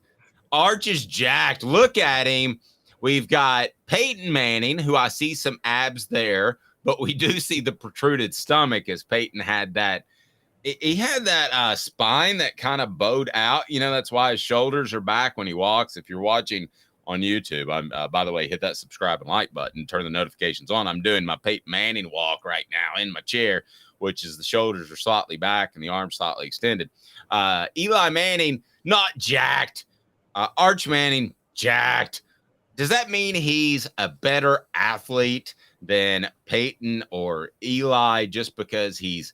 Arch is jacked. Look at him. We've got Peyton Manning, who I see some abs there, but we do see the protruded stomach as Peyton had that. He had that spine that kind of bowed out. You know, that's why his shoulders are back when he walks. If you're watching on YouTube, I'm by the way, hit that subscribe and like button, turn the notifications on. I'm doing my Peyton Manning walk right now in my chair, which is the shoulders are slightly back and the arms slightly extended. Eli Manning, not jacked. Arch Manning, jacked. Does that mean he's a better athlete than Peyton or Eli just because he's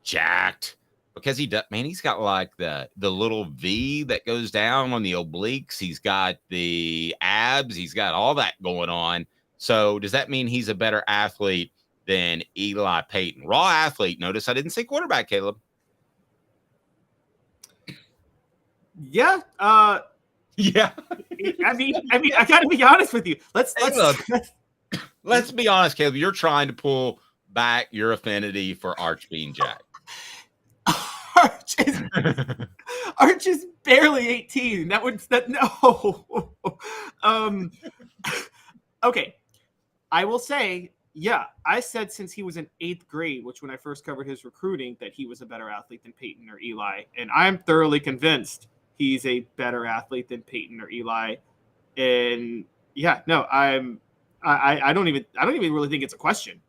jacked? Because he does, man, he's got like the little V that goes down on the obliques. He's got the abs. He's got all that going on. So does that mean he's a better athlete than Eli Peyton? Raw athlete. Notice I didn't say quarterback, Caleb. Yeah. Yeah. I mean, I got to be honest with you. Let's be honest, Caleb. You're trying to pull back your affinity for Arch being jacked. Arch is barely 18. No. Okay. I will say, yeah, I said since he was in 8th grade, which when I first covered his recruiting, that he was a better athlete than Peyton or Eli. And I'm thoroughly convinced he's a better athlete than Peyton or Eli. And yeah, no, I don't even really think it's a question.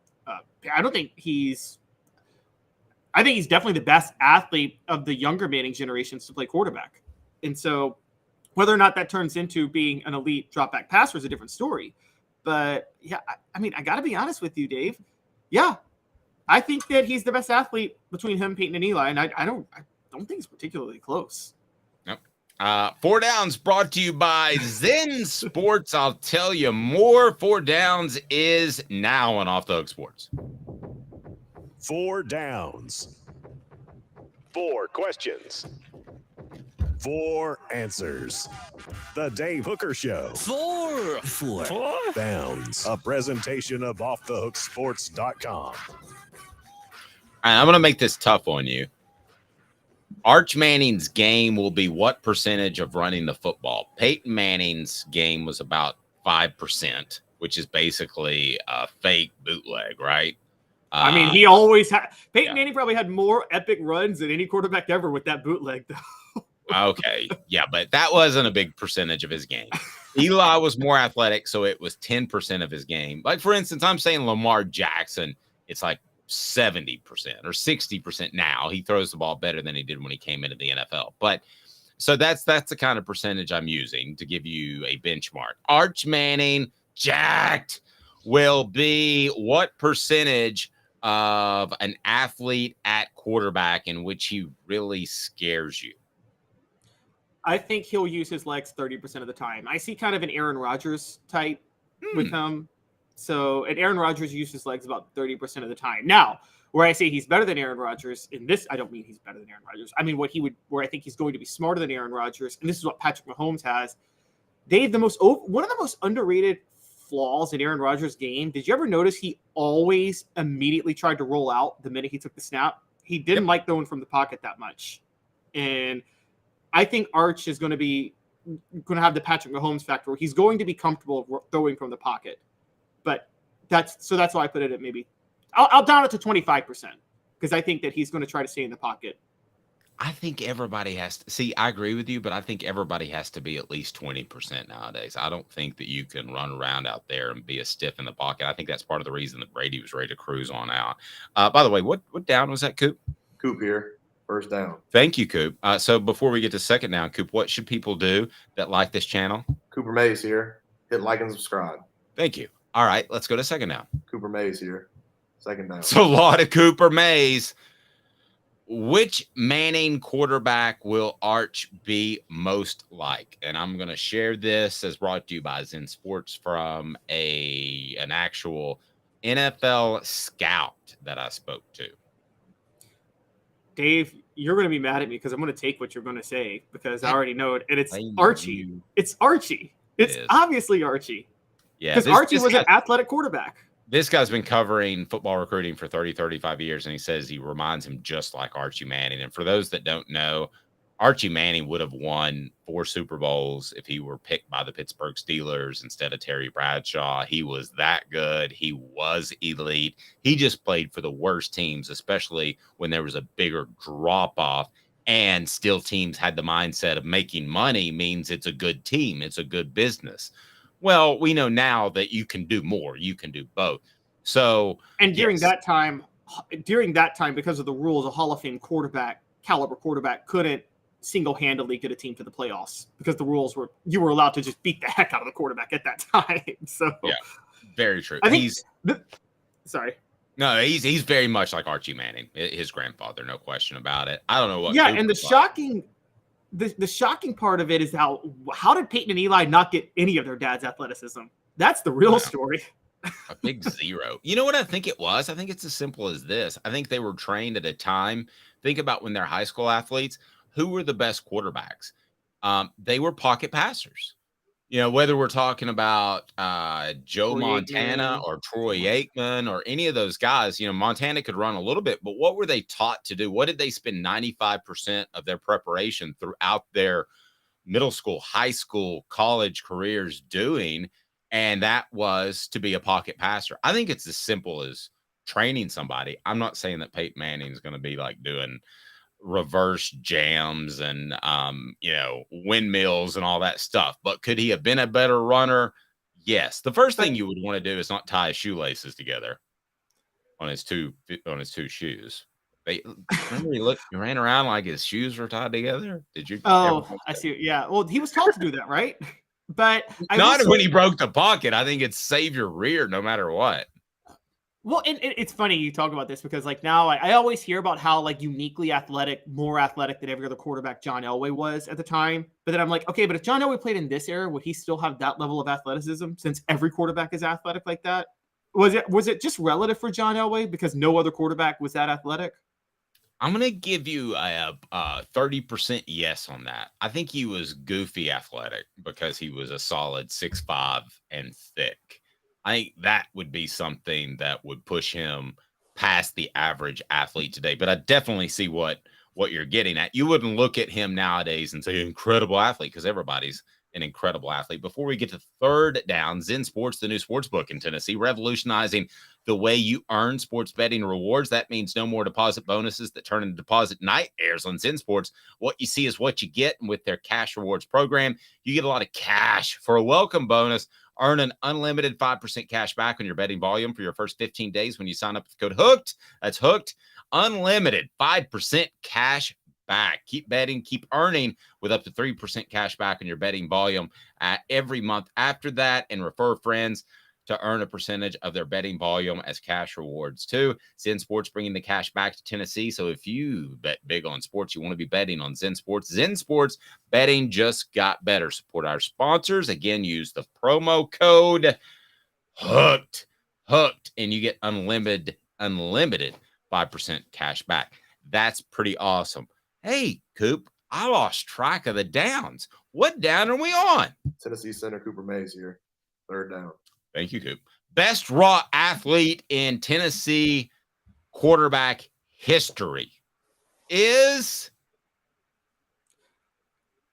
I think he's definitely the best athlete of the younger Manning generations to play quarterback. And so whether or not that turns into being an elite drop back passer is a different story. But yeah, I mean, I got to be honest with you, Dave. Yeah, I think that he's the best athlete between him, Peyton, and Eli, and I don't think it's particularly close. Nope. 4 Downs brought to you by Zen Sports. I'll tell you more. 4 Downs is now on Off the Hook Sports. 4 Downs. 4 questions. 4 answers. The Dave Hooker Show. 4 Downs. A presentation of offthehooksports.com. I'm going to make this tough on you. Arch Manning's game will be what percentage of running the football? Peyton Manning's game was about 5%, which is basically a fake bootleg, right? I mean, he always had – Peyton Manning probably had more epic runs than any quarterback ever with that bootleg, though. Okay, yeah, but that wasn't a big percentage of his game. Eli was more athletic, so it was 10% of his game. Like, for instance, I'm saying Lamar Jackson, it's like 70% or 60% now. He throws the ball better than he did when he came into the NFL. But so that's the kind of percentage I'm using to give you a benchmark. Arch Manning, jacked, will be what percentage of an athlete at quarterback in which he really scares you? I think he'll use his legs 30% of the time. I see kind of an Aaron Rodgers type with him. So, and Aaron Rodgers uses his legs about 30% of the time. Now, where I say he's better than Aaron Rodgers in this, I don't mean he's better than Aaron Rodgers. I mean where I think he's going to be smarter than Aaron Rodgers, and this is what Patrick Mahomes has. Dave, one of the most underrated flaws in Aaron Rodgers' game. Did you ever notice he always immediately tried to roll out the minute he took the snap? He didn't like throwing from the pocket that much, and I think Arch is going to have the Patrick Mahomes factor where he's going to be comfortable throwing from the pocket. But that's why I put it at maybe I'll down it to 25% because I think that he's going to try to stay in the pocket. I think everybody has to see. I agree with you, but I think everybody has to be at least 20% nowadays. I don't think that you can run around out there and be a stiff in the pocket. I think that's part of the reason that Brady was ready to cruise on out. By the way, what down was that, Coop? Coop here. First down. Thank you, Coop. So before we get to second down, Coop, what should people do that like this channel? Cooper Mays here. Hit like and subscribe. Thank you. All right, let's go to second down. Cooper Mays here. Second down. So a lot of Cooper Mays. Which Manning quarterback will Arch be most like? And I'm going to share this as brought to you by Zen Sports from an actual NFL scout that I spoke to. Dave, you're going to be mad at me because I'm going to take what you're going to say because I already know it. And it's Archie. It's Archie. It's obviously Archie. Yeah. Because Archie was an athletic quarterback. This guy's been covering football recruiting for 35 years, and he says he reminds him just like Archie Manning. And for those that don't know, Archie Manning would have won 4 Super Bowls if he were picked by the Pittsburgh Steelers instead of Terry Bradshaw. He was that good. He was elite. He just played for the worst teams, especially when there was a bigger drop-off, and still teams had the mindset of making money means it's a good team. It's a good business. Well, we know now that you can do more. You can do both. So, and during that time, because of the rules, a Hall of Fame caliber quarterback couldn't single-handedly get a team to the playoffs because the rules were you were allowed to just beat the heck out of the quarterback at that time. So yeah, very true. I think he's very much like Archie Manning, his grandfather, no question about it. I don't know what. Yeah, and the shocking part of it is how did Peyton and Eli not get any of their dad's athleticism? That's the real story. A big zero. You know what I think it was? I think it's as simple as this. I think they were trained at a time. Think about when they're high school athletes. Who were the best quarterbacks? They were pocket passers. You know, whether we're talking about Joe Troy Montana Aikman. or Troy Aikman or any of those guys, you know, Montana could run a little bit, but what were they taught to do? What did they spend 95% of their preparation throughout their middle school, high school, college careers doing? And that was to be a pocket passer. I think it's as simple as training somebody. I'm not saying that Peyton Manning is going to be like doing reverse jams and you know, windmills and all that stuff, but could he have been a better runner? Yes. The first thing you would want to do is not tie his shoelaces together on his two shoes. They remember he ran around like his shoes were tied together. Did you Oh, I see. Yeah. Well, he was taught to do that, right? But not when he broke the pocket. I think it's save your rear no matter what. Well, and it's funny you talk about this because, like, now I always hear about how, like, uniquely athletic, more athletic than every other quarterback John Elway was at the time. But then I'm like, okay, but if John Elway played in this era, would he still have that level of athleticism since every quarterback is athletic like that? Was it just relative for John Elway because no other quarterback was that athletic? I'm going to give you a 30% yes on that. I think he was goofy athletic because he was a solid 6'5" and thick. I think that would be something that would push him past the average athlete today. But I definitely see what you're getting at. You wouldn't look at him nowadays and say incredible athlete because everybody's an incredible athlete. Before we get to third down, Zen Sports, the new sports book in Tennessee, revolutionizing the way you earn sports betting rewards. That means no more deposit bonuses that turn into deposit nightmares on Zen Sports. What you see is what you get. And with their cash rewards program, you get a lot of cash for a welcome bonus. Earn an unlimited 5% cash back on your betting volume for your first 15 days when you sign up with the code HOOKED. That's HOOKED. Unlimited 5% cash back. Keep betting, keep earning with up to 3% cash back on your betting volume every month after that, and refer friends to earn a percentage of their betting volume as cash rewards too. Zen Sports bringing the cash back to Tennessee. So if you bet big on sports, you want to be betting on Zen Sports. Zen Sports betting just got better. Support our sponsors. Again, use the promo code HOOKED, and you get unlimited 5% cash back. That's pretty awesome. Hey, Coop, I lost track of the downs. What down are we on? Tennessee center Cooper Mays here. Third down. Thank you, Coop. Best raw athlete in Tennessee quarterback history is...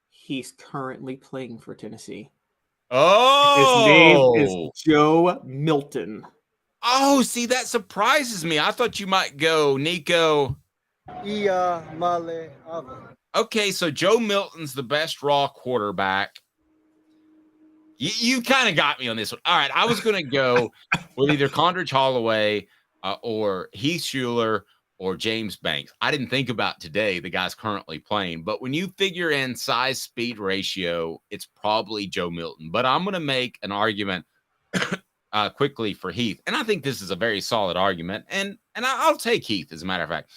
He's currently playing for Tennessee. Oh! His name is Joe Milton. Oh, see, that surprises me. I thought you might go Nico. Okay, so Joe Milton's the best raw quarterback. You kind of got me on this one. All right, I was going to go with either Condridge Holloway or Heath Schuler or James Banks. I didn't think about today, the guy's currently playing. But when you figure in size-speed ratio, it's probably Joe Milton. But I'm going to make an argument quickly for Heath. And I think this is a very solid argument. And I'll take Heath, as a matter of fact.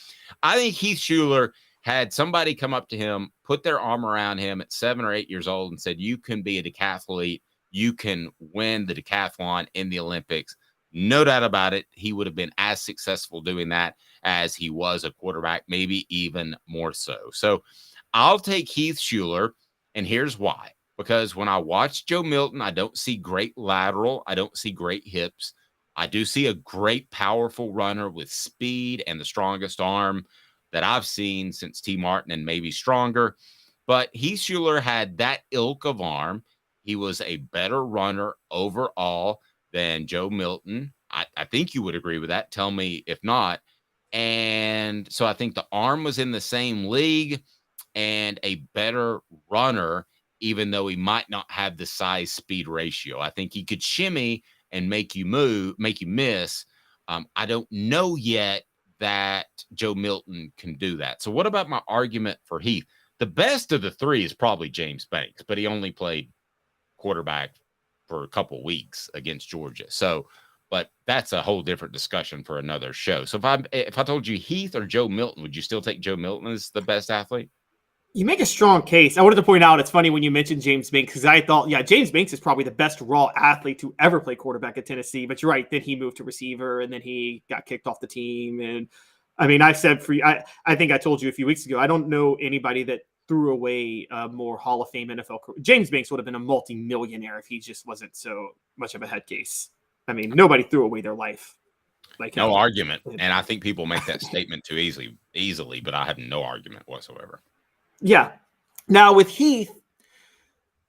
I think Heath Schuler had somebody come up to him, put their arm around him at 7 or 8 years old and said, you can be a decathlete. You can win the decathlon in the Olympics. No doubt about it. He would have been as successful doing that as he was a quarterback, maybe even more so. So I'll take Heath Schuler, and here's why. Because when I watch Joe Milton, I don't see great lateral. I don't see great hips. I do see a great, powerful runner with speed and the strongest arm that I've seen since T. Martin, and maybe stronger. But Heath Schuler had that ilk of arm. He was a better runner overall than Joe Milton. I think you would agree with that. Tell me if not. And so I think the arm was in the same league and a better runner, even though he might not have the size-speed ratio. I think he could shimmy and make you miss. I don't know yet that Joe Milton can do that. So what about my argument for Heath? The best of the three is probably James Banks, but he only played quarterback for a couple weeks against Georgia. So, but that's a whole different discussion for another show. So if I told you Heath or Joe Milton, would you still take Joe Milton as the best athlete? You make a strong case. I wanted to point out, it's funny when you mentioned James Banks, because I thought, yeah, James Banks is probably the best raw athlete to ever play quarterback at Tennessee. But you're right. Then he moved to receiver, and then he got kicked off the team. And I mean, I said I think I told you a few weeks ago, I don't know anybody that threw away a more Hall of Fame NFL career. James Banks would have been a multi-millionaire if he just wasn't so much of a head case. I mean, nobody threw away their life. Like no argument. And I think people make that statement too easily, but I have no argument whatsoever. Yeah. Now with Heath,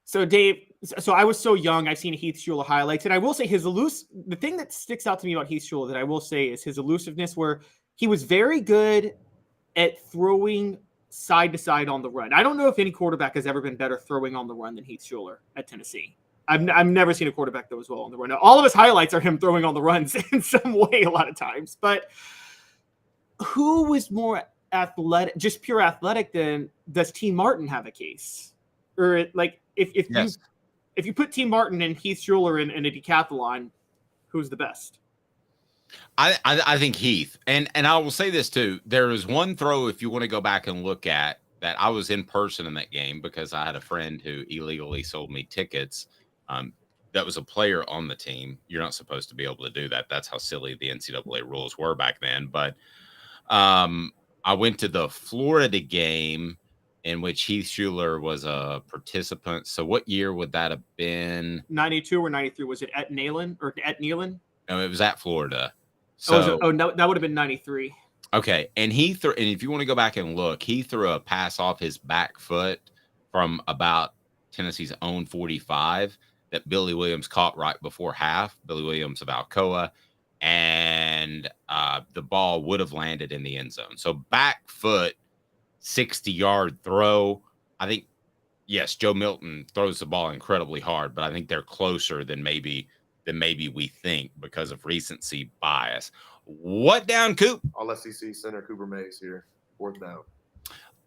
so Dave, so I was so young, I've seen Heath Schuler highlights, and I will say the thing that sticks out to me about Heath Schuler that I will say is his elusiveness, where he was very good at throwing side to side on the run. I don't know if any quarterback has ever been better throwing on the run than Heath Schuler at Tennessee. I've never seen a quarterback that was well on the run. Now, all of his highlights are him throwing on the runs in some way a lot of times. But who was more athletic, just pure athletic, than does T. Martin have a case? Or like if you put T. Martin and Heath Schuler in a decathlon, who's the best? I think Heath. And I will say this too. There is one throw, if you want to go back and look at, that I was in person in that game because I had a friend who illegally sold me tickets. That was a player on the team. You're not supposed to be able to do that. That's how silly the NCAA rules were back then. But I went to the Florida game in which Heath Schuler was a participant. So what year would that have been? 92 or 93? Was it at Neyland or at Neyland? No, it was at Florida. So no, that would have been 93. Okay, and and if you want to go back and look, he threw a pass off his back foot from about Tennessee's own 45 that Billy Williams caught right before half. Billy Williams of Alcoa, and the ball would have landed in the end zone. So back foot, 60-yard throw. I think, yes, Joe Milton throws the ball incredibly hard, but I think they're closer than maybe we think because of recency bias. What down, Coop? All SEC center Cooper Mays here. 4th down.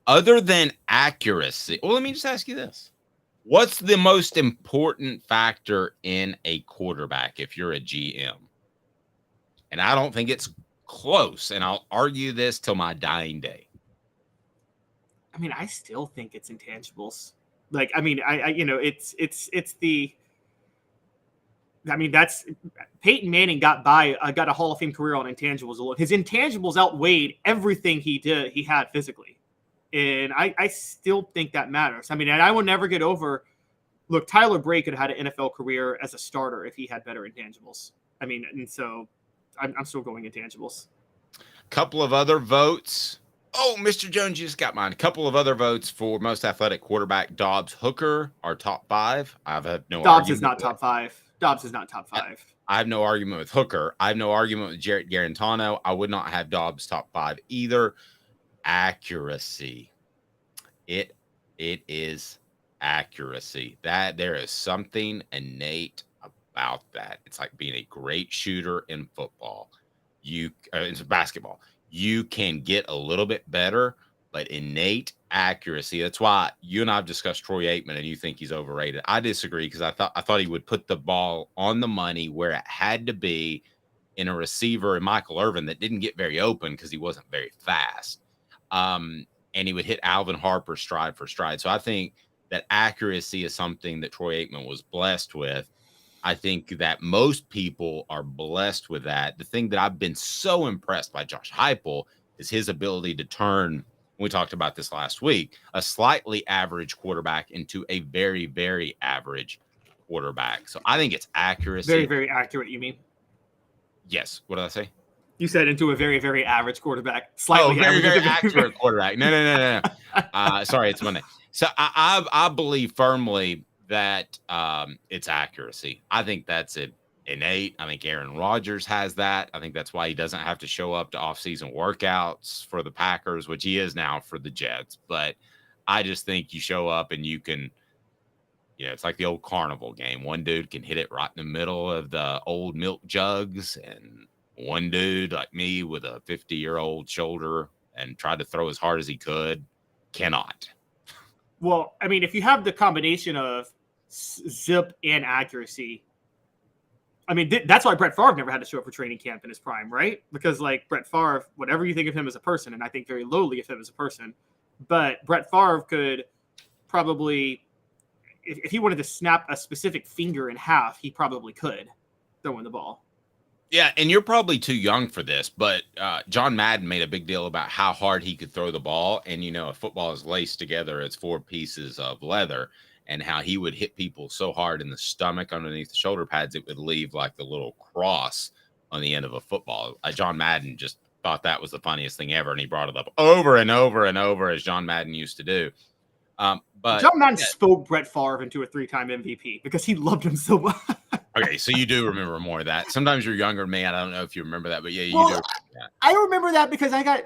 Other than accuracy, well, let me just ask you this. What's the most important factor in a quarterback if you're a GM? And I don't think it's close, and I'll argue this till my dying day. I mean, I still think it's intangibles. Like, I mean, it's the. I mean, that's Peyton Manning got a Hall of Fame career on intangibles alone. His intangibles outweighed everything he had physically. And I still think that matters. I mean, and I will never get over, look, Tyler Bray could have had an NFL career as a starter if he had better intangibles. I mean, and so I'm still going intangibles. Couple of other votes. Oh, Mr. Jones, you just got mine. A couple of other votes for most athletic quarterback. Dobbs, Hooker are top 5. I've had no Dobbs argument is not with top 5. Dobbs is not top 5. I have no argument with Hooker. I have no argument with Jarrett Garantano. I would not have Dobbs top 5 either. Accuracy. It is accuracy. That there is something innate about that. It's like being a great shooter in football. It's basketball. You can get a little bit better, but innate accuracy. That's why you and I have discussed Troy Aikman, and you think he's overrated. I disagree because I thought he would put the ball on the money where it had to be in a receiver in Michael Irvin that didn't get very open because he wasn't very fast. And he would hit Alvin Harper stride for stride. So I think that accuracy is something that Troy Aikman was blessed with. I think that most people are blessed with that. The thing that I've been so impressed by Josh Heupel is his ability to turn, we talked about this last week, a slightly average quarterback into a very, very average quarterback. So I think it's accuracy. Very, very accurate, you mean? Yes. What did I say? You said into a very, very average quarterback. Slightly very, very accurate quarterback. No. Sorry, it's Monday. So I believe firmly that it's accuracy. I think that's innate. I think Aaron Rodgers has that. I think that's why he doesn't have to show up to off-season workouts for the Packers, which he is now for the Jets. But I just think you show up and you can, it's like the old carnival game. One dude can hit it right in the middle of the old milk jugs, and one dude like me with a 50-year-old shoulder and tried to throw as hard as he could cannot. Well, I mean, if you have the combination of zip and accuracy, I mean, that's why Brett Favre never had to show up for training camp in his prime, right? Because, like, Brett Favre, whatever you think of him as a person, and I think very lowly of him as a person, but Brett Favre could probably, if he wanted to snap a specific finger in half, he probably could throwing the ball. Yeah, and you're probably too young for this, but John Madden made a big deal about how hard he could throw the ball. And, a football is laced together as 4 pieces of leather, and how he would hit people so hard in the stomach underneath the shoulder pads, it would leave like the little cross on the end of a football. John Madden just thought that was the funniest thing ever, and he brought it up over and over and over, as John Madden used to do. But John Madden spoke Brett Favre into a 3-time MVP because he loved him so much. Okay, so you do remember more of that. Sometimes you're younger than me. I don't know if you remember that, but yeah, you do. I remember that because I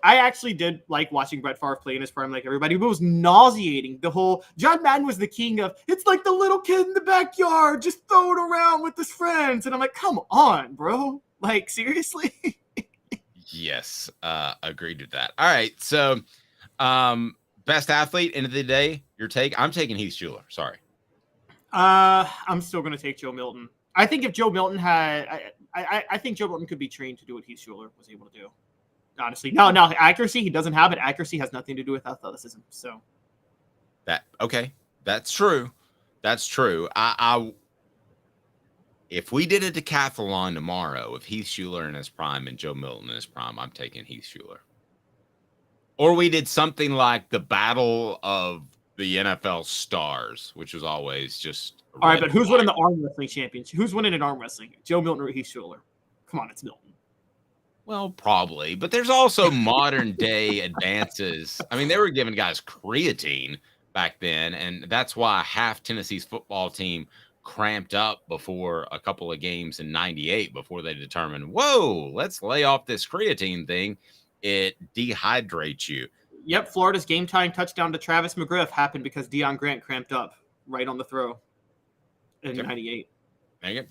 actually did like watching Brett Favre play in his prime like everybody, but it was nauseating. The whole John Madden was the king of, it's like the little kid in the backyard just throwing around with his friends. And I'm like, come on, bro. Like, seriously? Yes, agreed with that. All right, so best athlete, end of the day, your take? I'm taking Heath Schuler. Sorry. I'm still going to take Joe Milton. I think if Joe Milton had, I think Joe Milton could be trained to do what Heath Schuler was able to do. Honestly, no, accuracy, he doesn't have it. Accuracy has nothing to do with athleticism. So that's true. That's true. If we did a decathlon tomorrow, if Heath Schuler in his prime and Joe Milton in his prime, I'm taking Heath Schuler. Or we did something like the battle of the NFL stars, which was always just all right. But who's winning the arm wrestling championship? Who's winning in arm wrestling? Joe Milton or Heath Schuler? Come on, it's Milton. Well, probably, but there's also modern day advances. I mean, they were giving guys creatine back then, and that's why half Tennessee's football team cramped up before a couple of games in '98 before they determined, whoa, let's lay off this creatine thing. It dehydrates you. Yep, Florida's game-time touchdown to Travis McGriff happened because Deion Grant cramped up right on the throw in '98.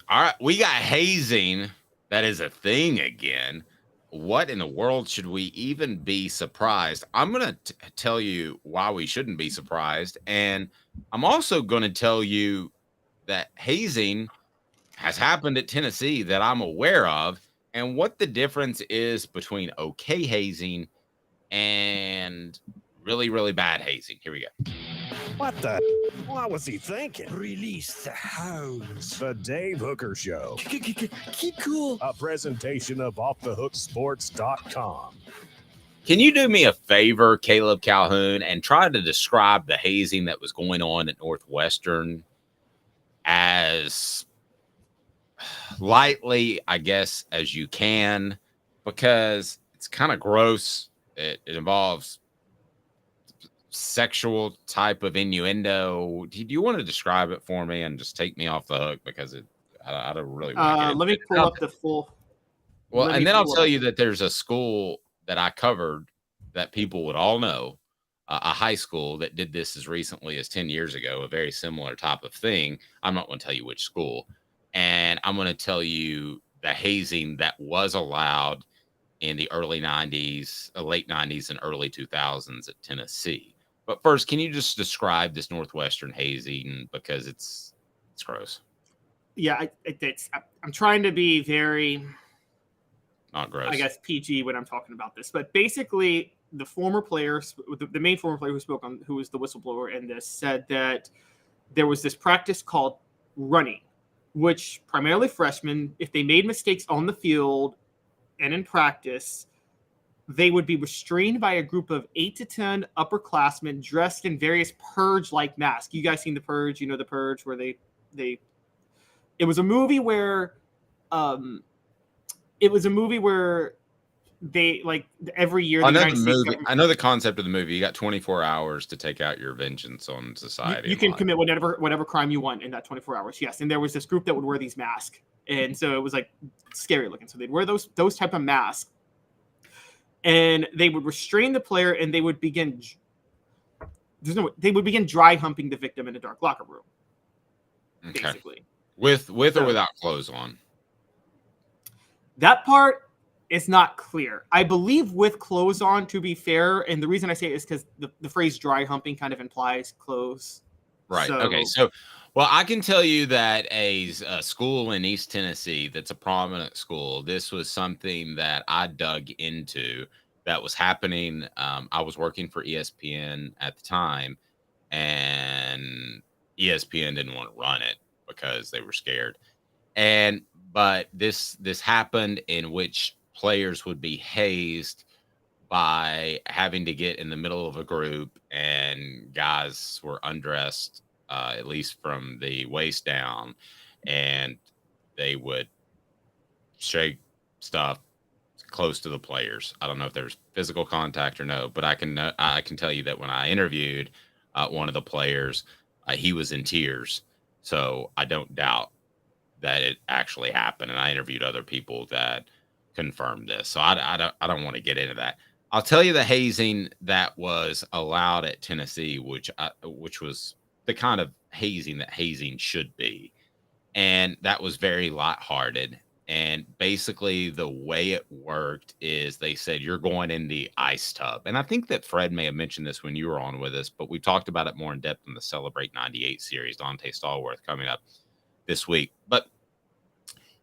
All right, we got hazing. That is a thing again. What in the world should we even be surprised? I'm going to tell you why we shouldn't be surprised. And I'm also going to tell you that hazing has happened at Tennessee that I'm aware of, and what the difference is between okay hazing and really, really bad hazing. Here we go. What the? What was he thinking? Release the hounds. The Dave Hooker Show. Keep cool. A presentation of offthehooksports.com. Can you do me a favor, Caleb Calhoun, and try to describe the hazing that was going on at Northwestern as lightly, I guess, as you can, because it's kind of gross. It involves sexual type of innuendo. Do you want to describe it for me and just take me off the hook, because I don't really want to let me pull up the full. Well, and then I'll tell you that there's a school that I covered that people would all know, a high school that did this as recently as 10 years ago, a very similar type of thing. I'm not going to tell you which school, and I'm going to tell you the hazing that was allowed in the early 90s, late 90s and early 2000s at Tennessee. But first, can you just describe this Northwestern hazing, because it's gross? Yeah, I'm trying to be very, not gross, I guess, PG when I'm talking about this. But basically, the former players, the main former player who spoke on, who was the whistleblower in this, said that there was this practice called running, which primarily freshmen, if they made mistakes on the field and in practice, they would be restrained by a group of 8 to 10 upperclassmen dressed in various purge-like masks. You guys seen The Purge? You know The Purge, where they it was a movie where they, like, every year I know the movie. I know the concept of the movie. You got 24 hours to take out your vengeance on society. You can commit whatever crime you want in that 24 hours. Yes, and there was this group that would wear these masks, and so it was like scary looking. So they'd wear those type of masks, and they would restrain the player, and they would begin dry humping the victim in a dark locker room. Okay. Basically, with or without clothes on. That part is not clear. I believe with clothes on, to be fair, and the reason I say it is because the phrase dry humping kind of implies clothes. Right. Okay. So, well, I can tell you that a school in East Tennessee that's a prominent school, this was something that I dug into that was happening. I was working for ESPN at the time, and ESPN didn't want to run it because they were scared. And but this happened in which players would be hazed by having to get in the middle of a group, and guys were undressed, at least from the waist down, and they would shake stuff close to the players. I don't know if there's physical contact or no, but I can tell you that when I interviewed one of the players, he was in tears. So I don't doubt that it actually happened. And I interviewed other people that confirmed this. So I don't want to get into that. I'll tell you the hazing that was allowed at Tennessee, which was the kind of hazing that hazing should be. And that was very lighthearted. And basically, the way it worked is they said, you're going in the ice tub. And I think that Fred may have mentioned this when you were on with us, but we talked about it more in depth in the Celebrate 98 series, Dante Stallworth coming up this week. But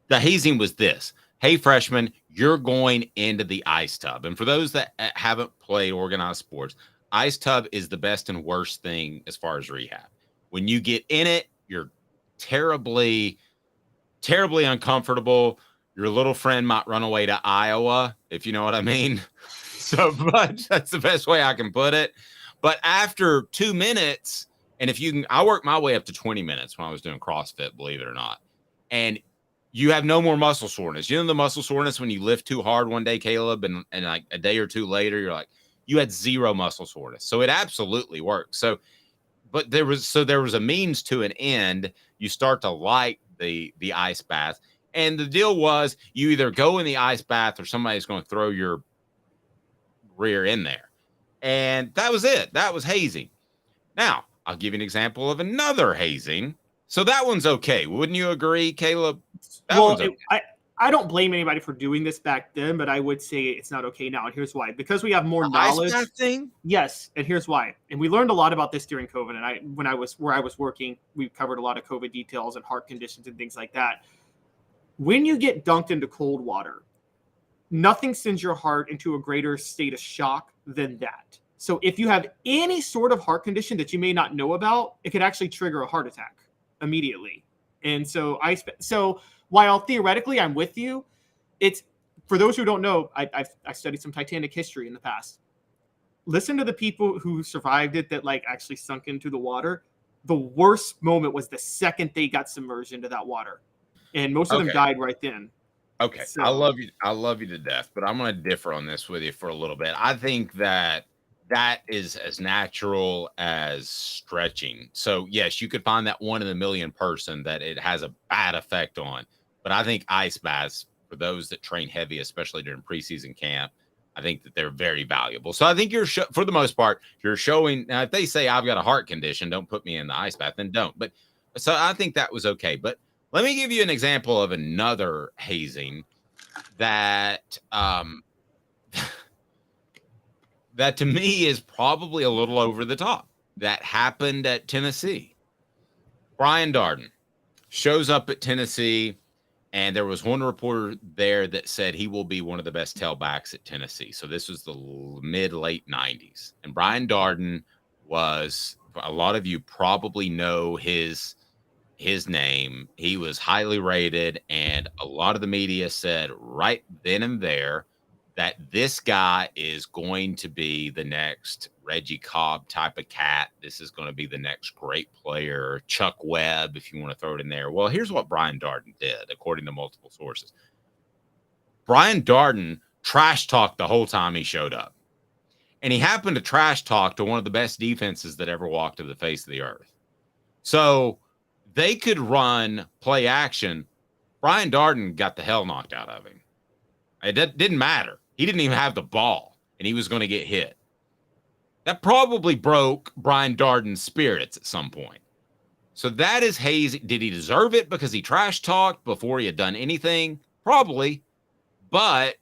the hazing was this. Hey, freshman, you're going into the ice tub. And for those that haven't played organized sports, ice tub is the best and worst thing as far as rehab. When you get in it, you're terribly uncomfortable. Your little friend might run away to Iowa, if you know what I mean. So much. That's the best way I can put it. But after 2 minutes, and if you can, I worked my way up to 20 minutes when I was doing CrossFit, believe it or not. And you have no more muscle soreness. You know the muscle soreness when you lift too hard one day, Caleb, and like a day or two later, you're like, you had zero muscle soreness. So it absolutely works. So, but there was a means to an end. You start to like the ice bath. And the deal was you either go in the ice bath or somebody's going to throw your rear in there. And that was it. That was hazing. Now, I'll give you an example of another hazing. So that one's okay. Wouldn't you agree, Caleb? Okay. I don't blame anybody for doing this back then, but I would say it's not okay now. And here's why. Because we have more knowledge. Ice bath thing? Yes. And here's why. And we learned a lot about this during COVID. And when I was working, we covered a lot of COVID details and heart conditions and things like that. When you get dunked into cold water, nothing sends your heart into a greater state of shock than that. So if you have any sort of heart condition that you may not know about, it could actually trigger a heart attack immediately. And so while theoretically I'm with you, it's, for those who don't know, I studied some Titanic history in the past. Listen to the people who survived it that like actually sunk into the water. The worst moment was the second they got submerged into that water. And most of them died right then. Okay. So, I love you to death, but I'm going to differ on this with you for a little bit. I think that is as natural as stretching. So yes, you could find that 1 in a million person that it has a bad effect on. But I think ice baths, for those that train heavy, especially during preseason camp, I think that they're very valuable. So I think for the most part, you're showing. Now, if they say I've got a heart condition, don't put me in the ice bath, then don't. But so I think that was okay. But let me give you an example of another hazing that that to me is probably a little over the top. That happened at Tennessee. Brian Darden shows up at Tennessee, and there was one reporter there that said he will be one of the best tailbacks at Tennessee. So this was the mid-late 90s. And Brian Darden was, a lot of you probably know his name. He was highly rated, and a lot of the media said right then and there that this guy is going to be the next Reggie Cobb type of cat. This is going to be the next great player, Chuck Webb, if you want to throw it in there. Well, here's what Brian Darden did, according to multiple sources. Brian Darden trash talked the whole time he showed up. And he happened to trash talk to one of the best defenses that ever walked to the face of the earth. So they could run play action. Brian Darden got the hell knocked out of him. It didn't matter. He didn't even have the ball, and he was going to get hit. That probably broke Brian Darden's spirits at some point. So that is hazing. Did he deserve it because he trash talked before he had done anything? Probably. But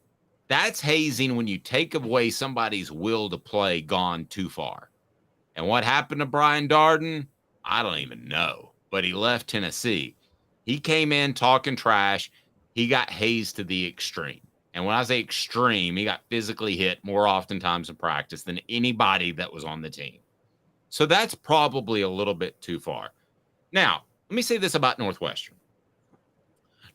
that's hazing when you take away somebody's will to play gone too far. And what happened to Brian Darden? I don't even know. But he left Tennessee. He came in talking trash. He got hazed to the extreme. And when I say extreme, he got physically hit more oftentimes in practice than anybody that was on the team. So that's probably a little bit too far. Now, let me say this about Northwestern.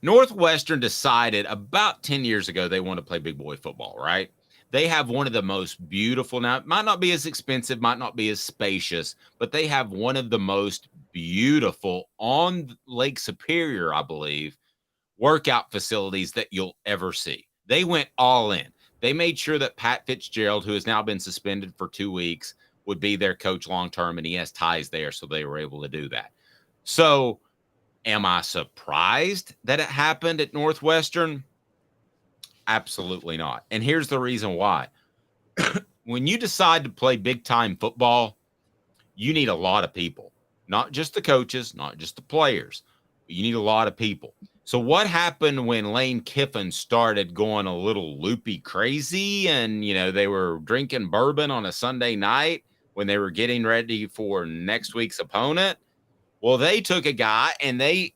Northwestern decided about 10 years ago they want to play big boy football, right? They have one of the most beautiful, now it might not be as expensive, might not be as spacious, but they have one of the most beautiful on Lake Superior, I believe, workout facilities that you'll ever see. They went all in. They made sure that Pat Fitzgerald, who has now been suspended for 2 weeks, would be their coach long term, and he has ties there, so they were able to do that. So, am I surprised that it happened at Northwestern? Absolutely not. And here's the reason why. When you decide to play big time football, you need a lot of people, not just the coaches, not just the players. You need a lot of people. So what happened when Lane Kiffin started going a little loopy crazy and, they were drinking bourbon on a Sunday night when they were getting ready for next week's opponent? Well, they took a guy and they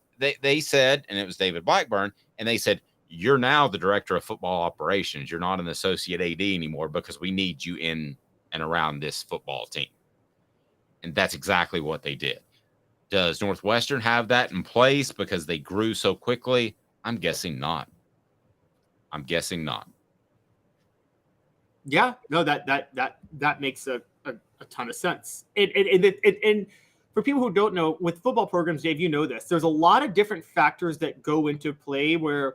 said, and it was David Blackburn, and they said, you're now the director of football operations. You're not an associate AD anymore because we need you in and around this football team. And that's exactly what they did. Does Northwestern have that in place because they grew so quickly? I'm guessing not. Yeah, no, that makes a ton of sense. And for people who don't know, with football programs, Dave, you know this, there's a lot of different factors that go into play where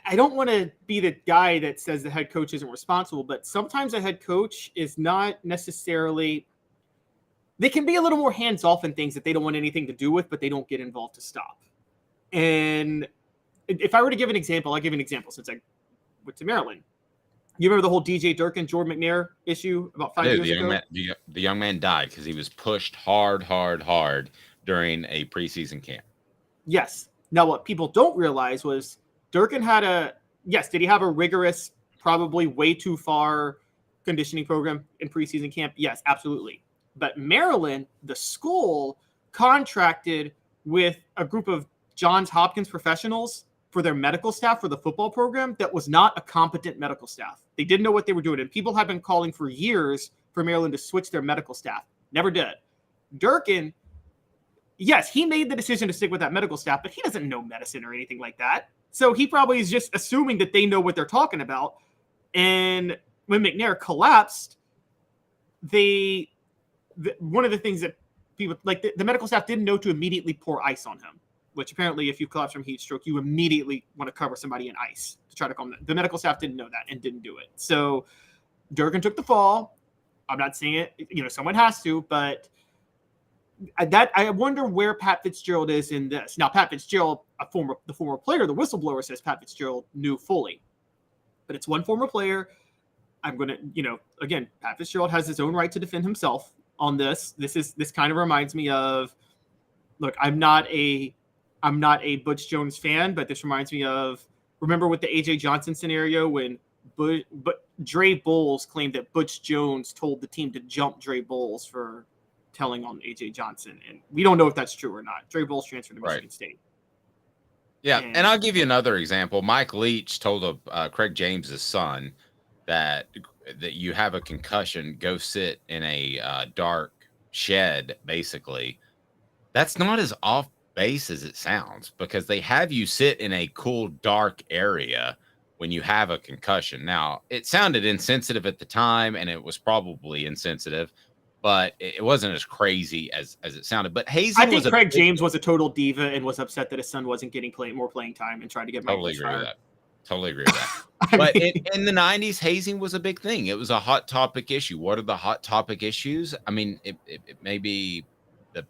I don't want to be the guy that says the head coach isn't responsible, but sometimes a head coach is not necessarily, they can be a little more hands-off in things that they don't want anything to do with, but they don't get involved to stop. And if I were to give an example, I'll give an example since I went to Maryland. You remember the whole DJ Durkin, Jordan McNair issue about 5 years ago? The young man died because he was pushed hard during a preseason camp. Yes. Now, what people don't realize was Durkin had did he have a rigorous, probably way too far conditioning program in preseason camp? Yes, absolutely. But Maryland, the school, contracted with a group of Johns Hopkins professionals for their medical staff for the football program that was not a competent medical staff. They didn't know what they were doing. And people have been calling for years for Maryland to switch their medical staff. Never did. Durkin, yes, he made the decision to stick with that medical staff, but he doesn't know medicine or anything like that. So he probably is just assuming that they know what they're talking about. And when McNair collapsed, one of the things that people, like the medical staff didn't know to immediately pour ice on him, which apparently if you collapse from heat stroke, you immediately want to cover somebody in ice to try to calm them. The medical staff didn't know that and didn't do it. So Durkin took the fall. I'm not saying it, someone has to, but I wonder where Pat Fitzgerald is in this. Now, Pat Fitzgerald, the former player, the whistleblower says Pat Fitzgerald knew fully, but it's one former player. I'm going to, again, Pat Fitzgerald has his own right to defend himself on this. This kind of reminds me of, look, I'm not a Butch Jones fan, but this reminds me of, remember with the AJ Johnson scenario when Dre Bowles claimed that Butch Jones told the team to jump Dre Bowles for telling on AJ Johnson, and we don't know if that's true or not. Dre Bowles transferred to Michigan State. Yeah, and I'll give you another example. Mike Leach told Craig James's son that you have a concussion, go sit in a dark shed, basically. That's not as off base as it sounds, because they have you sit in a cool, dark area when you have a concussion. Now, it sounded insensitive at the time, and it was probably insensitive, but it wasn't as crazy as it sounded. But hazing, I think Craig James was a total diva and was upset that his son wasn't getting more playing time and tried to get Mike Totally Leach agree with fired. that. Totally agree with that. But in the 90s, hazing was a big thing. It was a hot topic issue. What are the hot topic issues? I mean, it may be the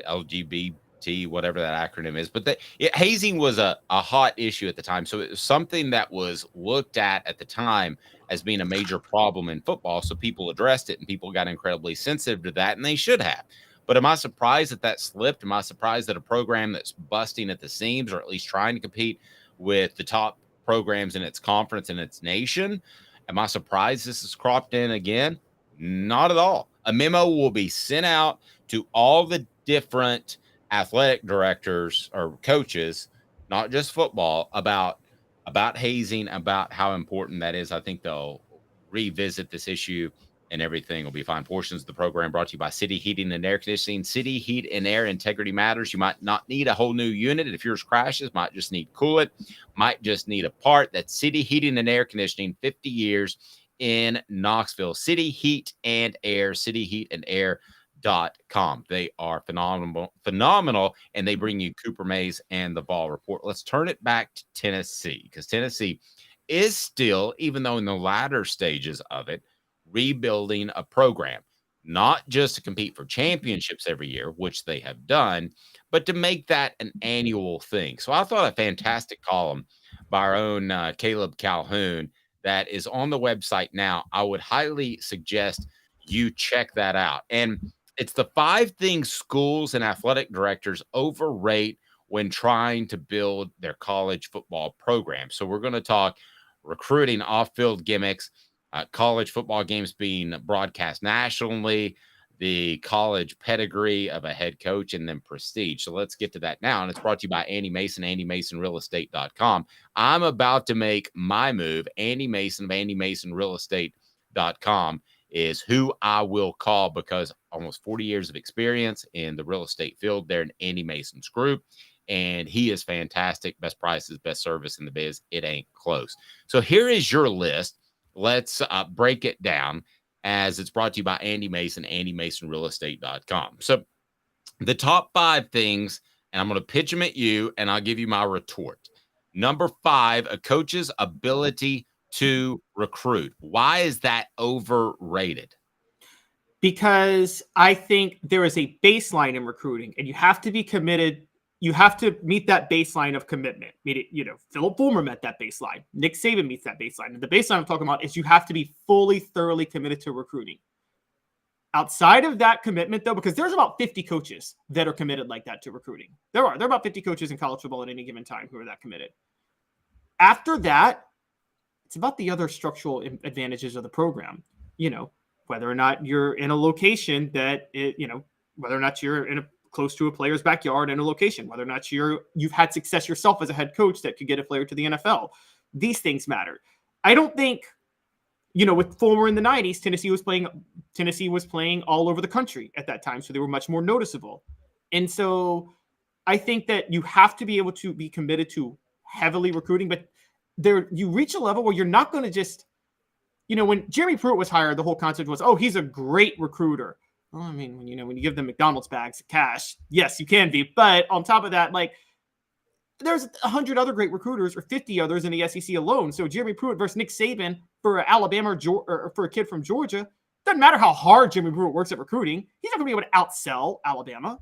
LGBT, whatever that acronym is, but hazing was a hot issue at the time. So it was something that was looked at the time as being a major problem in football. So people addressed it, and people got incredibly sensitive to that, and they should have. But am I surprised that slipped? Am I surprised that a program that's busting at the seams, or at least trying to compete with the top programs in its conference and its nation, am I surprised this has cropped in again? Not at all. A memo will be sent out to all the different athletic directors or coaches, not just football, about hazing, about how important that is. I think they'll revisit this issue and everything will be fine. Portions of the program brought to you by City Heating and Air Conditioning. City Heat and Air integrity matters. You might not need a whole new unit. If yours crashes, might just need coolant, might just need a part. That's City Heating and Air Conditioning, 50 years in Knoxville. City Heat and Air, cityheatandair.com. They are phenomenal, and they bring you Cooper Mays and the Vol Report. Let's turn it back to Tennessee, because Tennessee is still, even though in the latter stages of it, rebuilding a program, not just to compete for championships every year, which they have done, but to make that an annual thing. So I thought a fantastic column by our own Caleb Calhoun that is on the website now. I would highly suggest you check that out. And it's the 5 things schools and athletic directors overrate when trying to build their college football program. So we're going to talk recruiting, off-field gimmicks, college football games being broadcast nationally, the college pedigree of a head coach, and then prestige. So let's get to that now. And it's brought to you by Andy Mason, AndyMasonRealEstate.com. I'm about to make my move. Andy Mason of AndyMasonRealEstate.com is who I will call, because almost 40 years of experience in the real estate field there in Andy Mason's group. And he is fantastic. Best prices, best service in the biz. It ain't close. So here is your list. Let's break it down, as it's brought to you by Andy Mason, AndyMasonRealEstate.com. So the top 5 things, and I'm going to pitch them at you, and I'll give you my retort. Number 5, a coach's ability to recruit. Why is that overrated? Because I think there is a baseline in recruiting, and you have to be committed. You have to meet that baseline of commitment. Philip Fulmer met that baseline. Nick Saban meets that baseline. And the baseline I'm talking about is you have to be fully, thoroughly committed to recruiting. Outside of that commitment, though, because there's about 50 coaches that are committed like that to recruiting. There are about 50 coaches in college football at any given time who are that committed. After that, it's about the other structural advantages of the program. Whether or not you're in a location that, whether or not you're in close to a player's backyard in a location, whether or not you've had success yourself as a head coach that could get a player to the NFL. These things matter. I don't think, with Fulmer in the 90s, Tennessee was playing all over the country at that time, so they were much more noticeable. And so I think that you have to be able to be committed to heavily recruiting, but you reach a level where you're not going to just, when Jeremy Pruitt was hired, the whole concept was, oh, he's a great recruiter. Well, I mean, when you give them McDonald's bags of cash, yes, you can be. But on top of that, there's 100 other great recruiters or 50 others in the SEC alone. So Jeremy Pruitt versus Nick Saban for Alabama or for a kid from Georgia, doesn't matter how hard Jeremy Pruitt works at recruiting. He's not going to be able to outsell Alabama.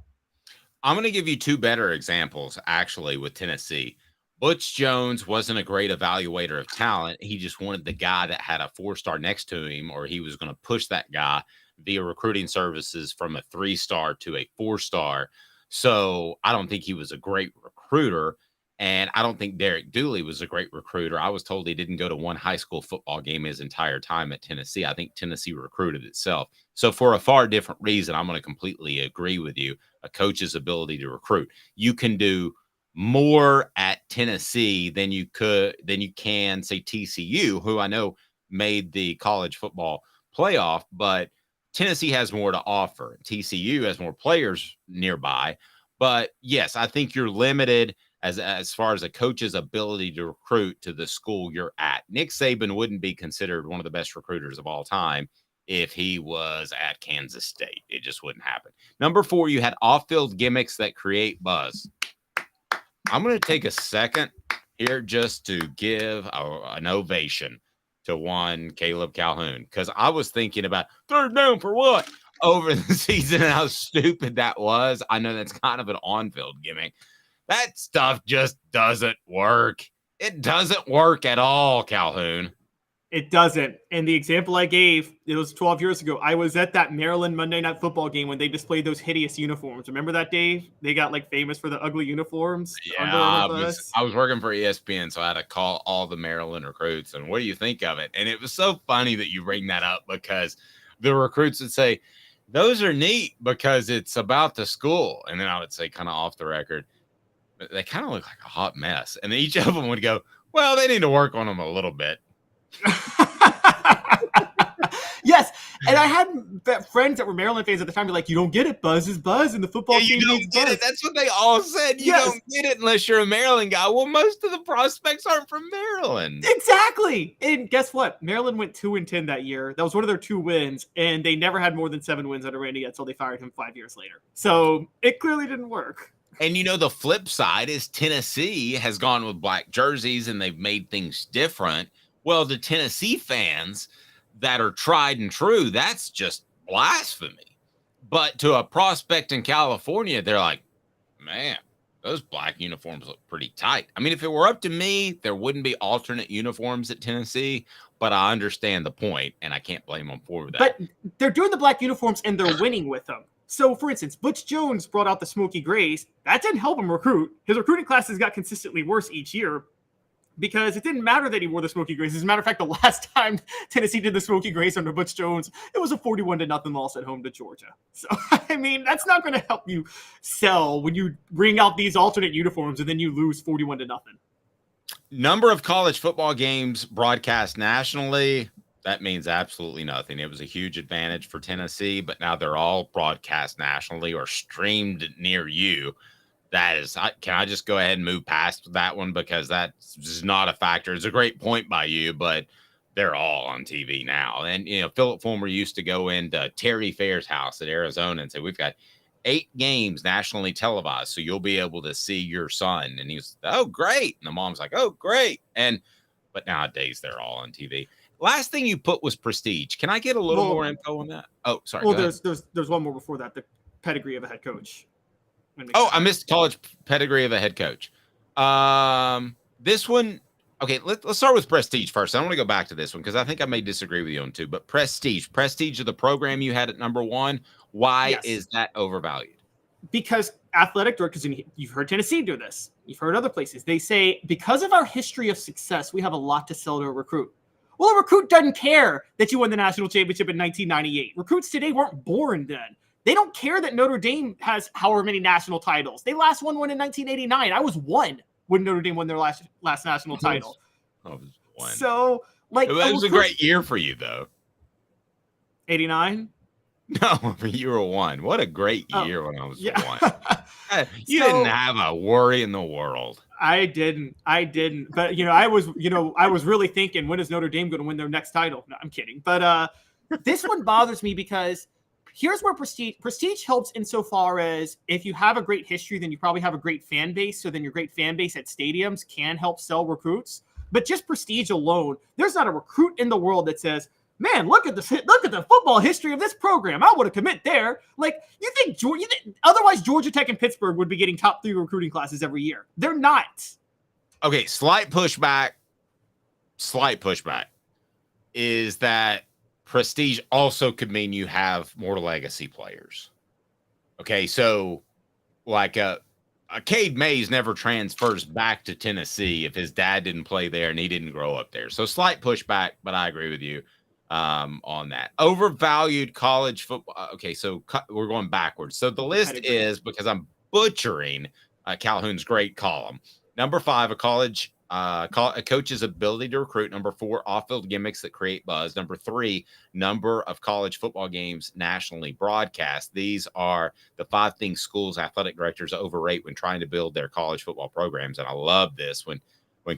I'm going to give you 2 better examples, actually, with Tennessee. Butch Jones wasn't a great evaluator of talent. He just wanted the guy that had a 4-star next to him, or he was going to push that guy via recruiting services from a 3-star to a 4-star. So I don't think he was a great recruiter. And I don't think Derek Dooley was a great recruiter. I was told he didn't go to one high school football game his entire time at Tennessee. I think Tennessee recruited itself. So for a far different reason, I'm going to completely agree with you. A coach's ability to recruit. You can do more at Tennessee than you can, say, TCU, who I know made the college football playoff, but Tennessee has more to offer. TCU has more players nearby. But yes, I think you're limited as far as a coach's ability to recruit to the school you're at. Nick Saban wouldn't be considered one of the best recruiters of all time if he was at Kansas State. It just wouldn't happen. Number 4, you had off-field gimmicks that create buzz. I'm going to take a second here just to give an ovation to one Caleb Calhoun, because I was thinking about third down for what over the season and how stupid that was. I know that's kind of an on-field gimmick. That stuff just doesn't work. It doesn't work at all, Calhoun. It doesn't. And the example I gave, it was 12 years ago. I was at that Maryland Monday Night Football game when they displayed those hideous uniforms. Remember that, Dave? They got famous for the ugly uniforms. Yeah, I was working for ESPN, so I had to call all the Maryland recruits. And what do you think of it? And it was so funny that you bring that up, because the recruits would say, those are neat because it's about the school. And then I would say, kind of off the record, they kind of look like a hot mess. And each of them would go, well, they need to work on them a little bit. Yes. And I had friends that were Maryland fans at the time be like, "You don't get it. Buzz is Buzz, and the football team you don't needs get Buzz." it. That's what they all said. You don't get it unless you're a Maryland guy. Well, most of the prospects aren't from Maryland. Exactly. And guess what? Maryland went 2-10 that year. That was one of their 2 wins, and they never had more than 7 wins under Randy until they fired him 5 years later. So it clearly didn't work. And the flip side is Tennessee has gone with black jerseys and they've made things different. Well, the Tennessee fans that are tried and true, that's just blasphemy. But to a prospect in California, they're like, man, those black uniforms look pretty tight. I mean, if it were up to me, there wouldn't be alternate uniforms at Tennessee, but I understand the point, and I can't blame them for that. But they're doing the black uniforms, and they're winning with them. So, for instance, Butch Jones brought out the smoky grays. That didn't help him recruit. His recruiting classes got consistently worse each year because it didn't matter that he wore the smoky grays. As a matter of fact, the last time Tennessee did the smoky grays under Butch Jones, it was a 41-0 loss at home to Georgia. So, I mean, that's not going to help you sell when you bring out these alternate uniforms and then you lose 41-0. Number of college football games broadcast nationally, that means absolutely nothing. It was a huge advantage for Tennessee, but now they're all broadcast nationally or streamed near you. That is, can I just go ahead and move past that one because that's not a factor. It's a great point by you, but they're all on TV now. And, Philip Fulmer used to go into Terry Fair's house at Arizona and say, we've got 8 games nationally televised, so you'll be able to see your son. And he was, oh, great. And the mom's like, oh, great. But nowadays they're all on TV. Last thing you put was prestige. Can I get a little more info on that? Oh, sorry. Well, there's one more before that, the pedigree of a head coach. Oh, I missed college pedigree of a head coach. This one, okay, let's start with prestige first. I want to go back to this one because I think I may disagree with you on 2, but prestige of the program you had at number 1. Why is that overvalued? Because athletic directors, and you've heard Tennessee do this, you've heard other places, they say, because of our history of success, we have a lot to sell to a recruit. Well, a recruit doesn't care that you won the national championship in 1998. Recruits today weren't born then. They don't care that Notre Dame has however many national titles. They last won one in 1989. I was 1 when Notre Dame won their last national title. I was 1. So, like, it was a great year for you, though. 89? No, you were 1. What a great year when I was 1. You didn't have a worry in the world. I didn't. But I was really thinking, when is Notre Dame going to win their next title? No, I'm kidding. But this one bothers me because here's where prestige helps insofar as if you have a great history, then you probably have a great fan base. So then your great fan base at stadiums can help sell recruits. But just prestige alone, there's not a recruit in the world that says, man, look at the football history of this program. I want to commit there. Like, you think otherwise Georgia Tech and Pittsburgh would be getting top 3 recruiting classes every year. They're not. Okay, slight pushback is that prestige also could mean you have more legacy players. Okay, so like Cade Mays never transfers back to Tennessee if his dad didn't play there and he didn't grow up there. So slight pushback, but I agree with you on that. Overvalued college football. Okay, so we're going backwards. So the list is, because I'm butchering Calhoun's great column. Number 5, a coach's ability to recruit. Number 4, off-field gimmicks that create buzz. Number 3, number of college football games nationally broadcast. These are the 5 things schools' athletic directors overrate when trying to build their college football programs. And I love this when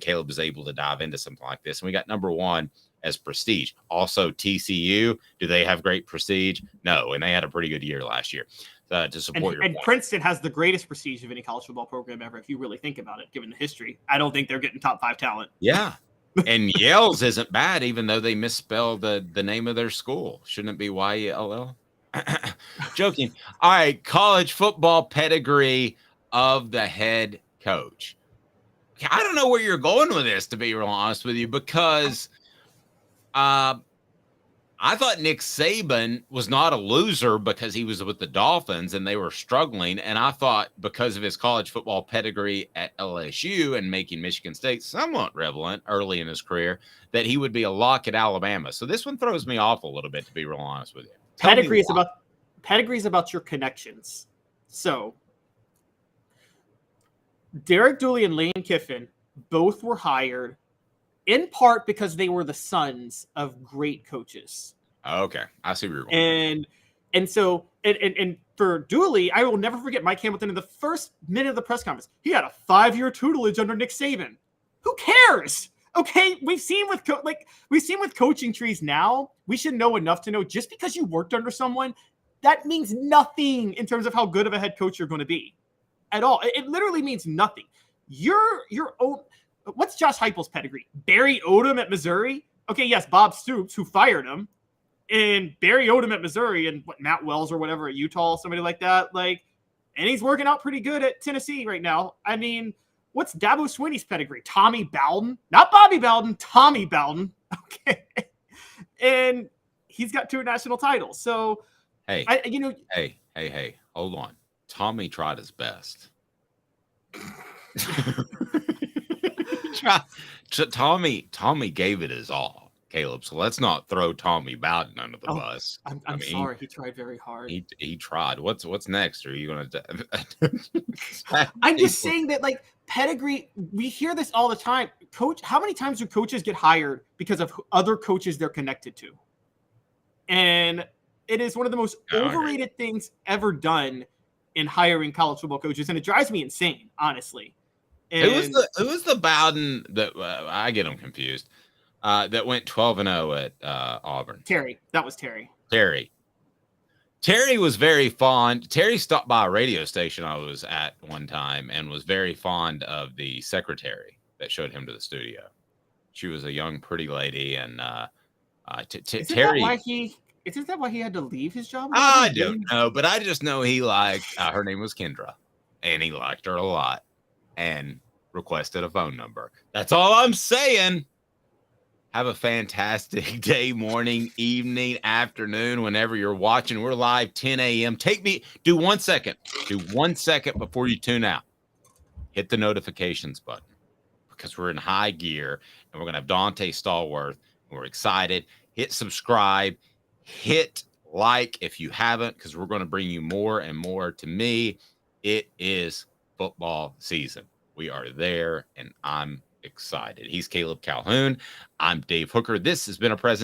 Caleb is able to dive into something like this. And we got number 1 as prestige. Also, TCU, do they have great prestige? No, and they had a pretty good year last year. To support your and point. Princeton has the greatest prestige of any college football program ever, if you really think about it, given the history. I don't think they're getting top 5 talent. Yeah. And Yale's isn't bad, even though they misspelled the name of their school. Shouldn't it be YELL? Joking. All right, college football pedigree of the head coach. I don't know where you're going with this, to be real honest with you, because I thought Nick Saban was not a loser because he was with the Dolphins and they were struggling. And I thought because of his college football pedigree at LSU and making Michigan State somewhat relevant early in his career, that he would be a lock at Alabama. So this one throws me off a little bit, to be real honest with you. Pedigree is about your connections. So Derek Dooley and Lane Kiffin both were hired in part because they were the sons of great coaches. Okay, I see where you're going. And so for Dooley, I will never forget Mike Hamilton in the first minute of the press conference. He had a 5-year tutelage under Nick Saban. Who cares? Okay, we've seen with coaching trees now. We should know enough to know just because you worked under someone, that means nothing in terms of how good of a head coach you're going to be at all. It literally means nothing. Your own. What's Josh Heupel's pedigree? Barry Odom at Missouri. Okay, yes, Bob Stoops, who fired him. And Barry Odom at Missouri and Matt Wells or whatever at Utah, somebody like that. And he's working out pretty good at Tennessee right now. I mean, what's Dabo Swinney's pedigree? Tommy Bowden, not Bobby Bowden, Tommy Bowden. Okay, and he's got 2 national titles. So, hey, hold on. Tommy tried his best. Tommy gave it his all. Caleb, so let's not throw Tommy Bowden under the bus. I'm sorry, he tried very hard. He tried. What's next? Are you gonna? I'm just saying that pedigree. We hear this all the time. Coach, how many times do coaches get hired because of other coaches they're connected to? And it is one of the most overrated things ever done in hiring college football coaches, and it drives me insane, honestly. And Who was the Bowden that I get them confused? That went 12-0 at Auburn. Terry. That was Terry. Terry was very fond. Terry stopped by a radio station I was at one time and was very fond of the secretary that showed him to the studio. She was a young, pretty lady, and Terry. Isn't that why he had to leave his job? I don't know, but I just know he liked. Her name was Kendra, and he liked her a lot, and requested a phone number. That's all I'm saying. Have a fantastic day, morning, evening, afternoon, whenever you're watching. We're live 10 a.m. Do 1 second. Do 1 second before you tune out. Hit the notifications button because we're in high gear and we're going to have Dante Stallworth. We're excited. Hit subscribe. Hit like if you haven't, because we're going to bring you more and more. To me, it is football season. We are there, and I'm excited. He's Caleb Calhoun. I'm Dave Hooker. This has been a presentation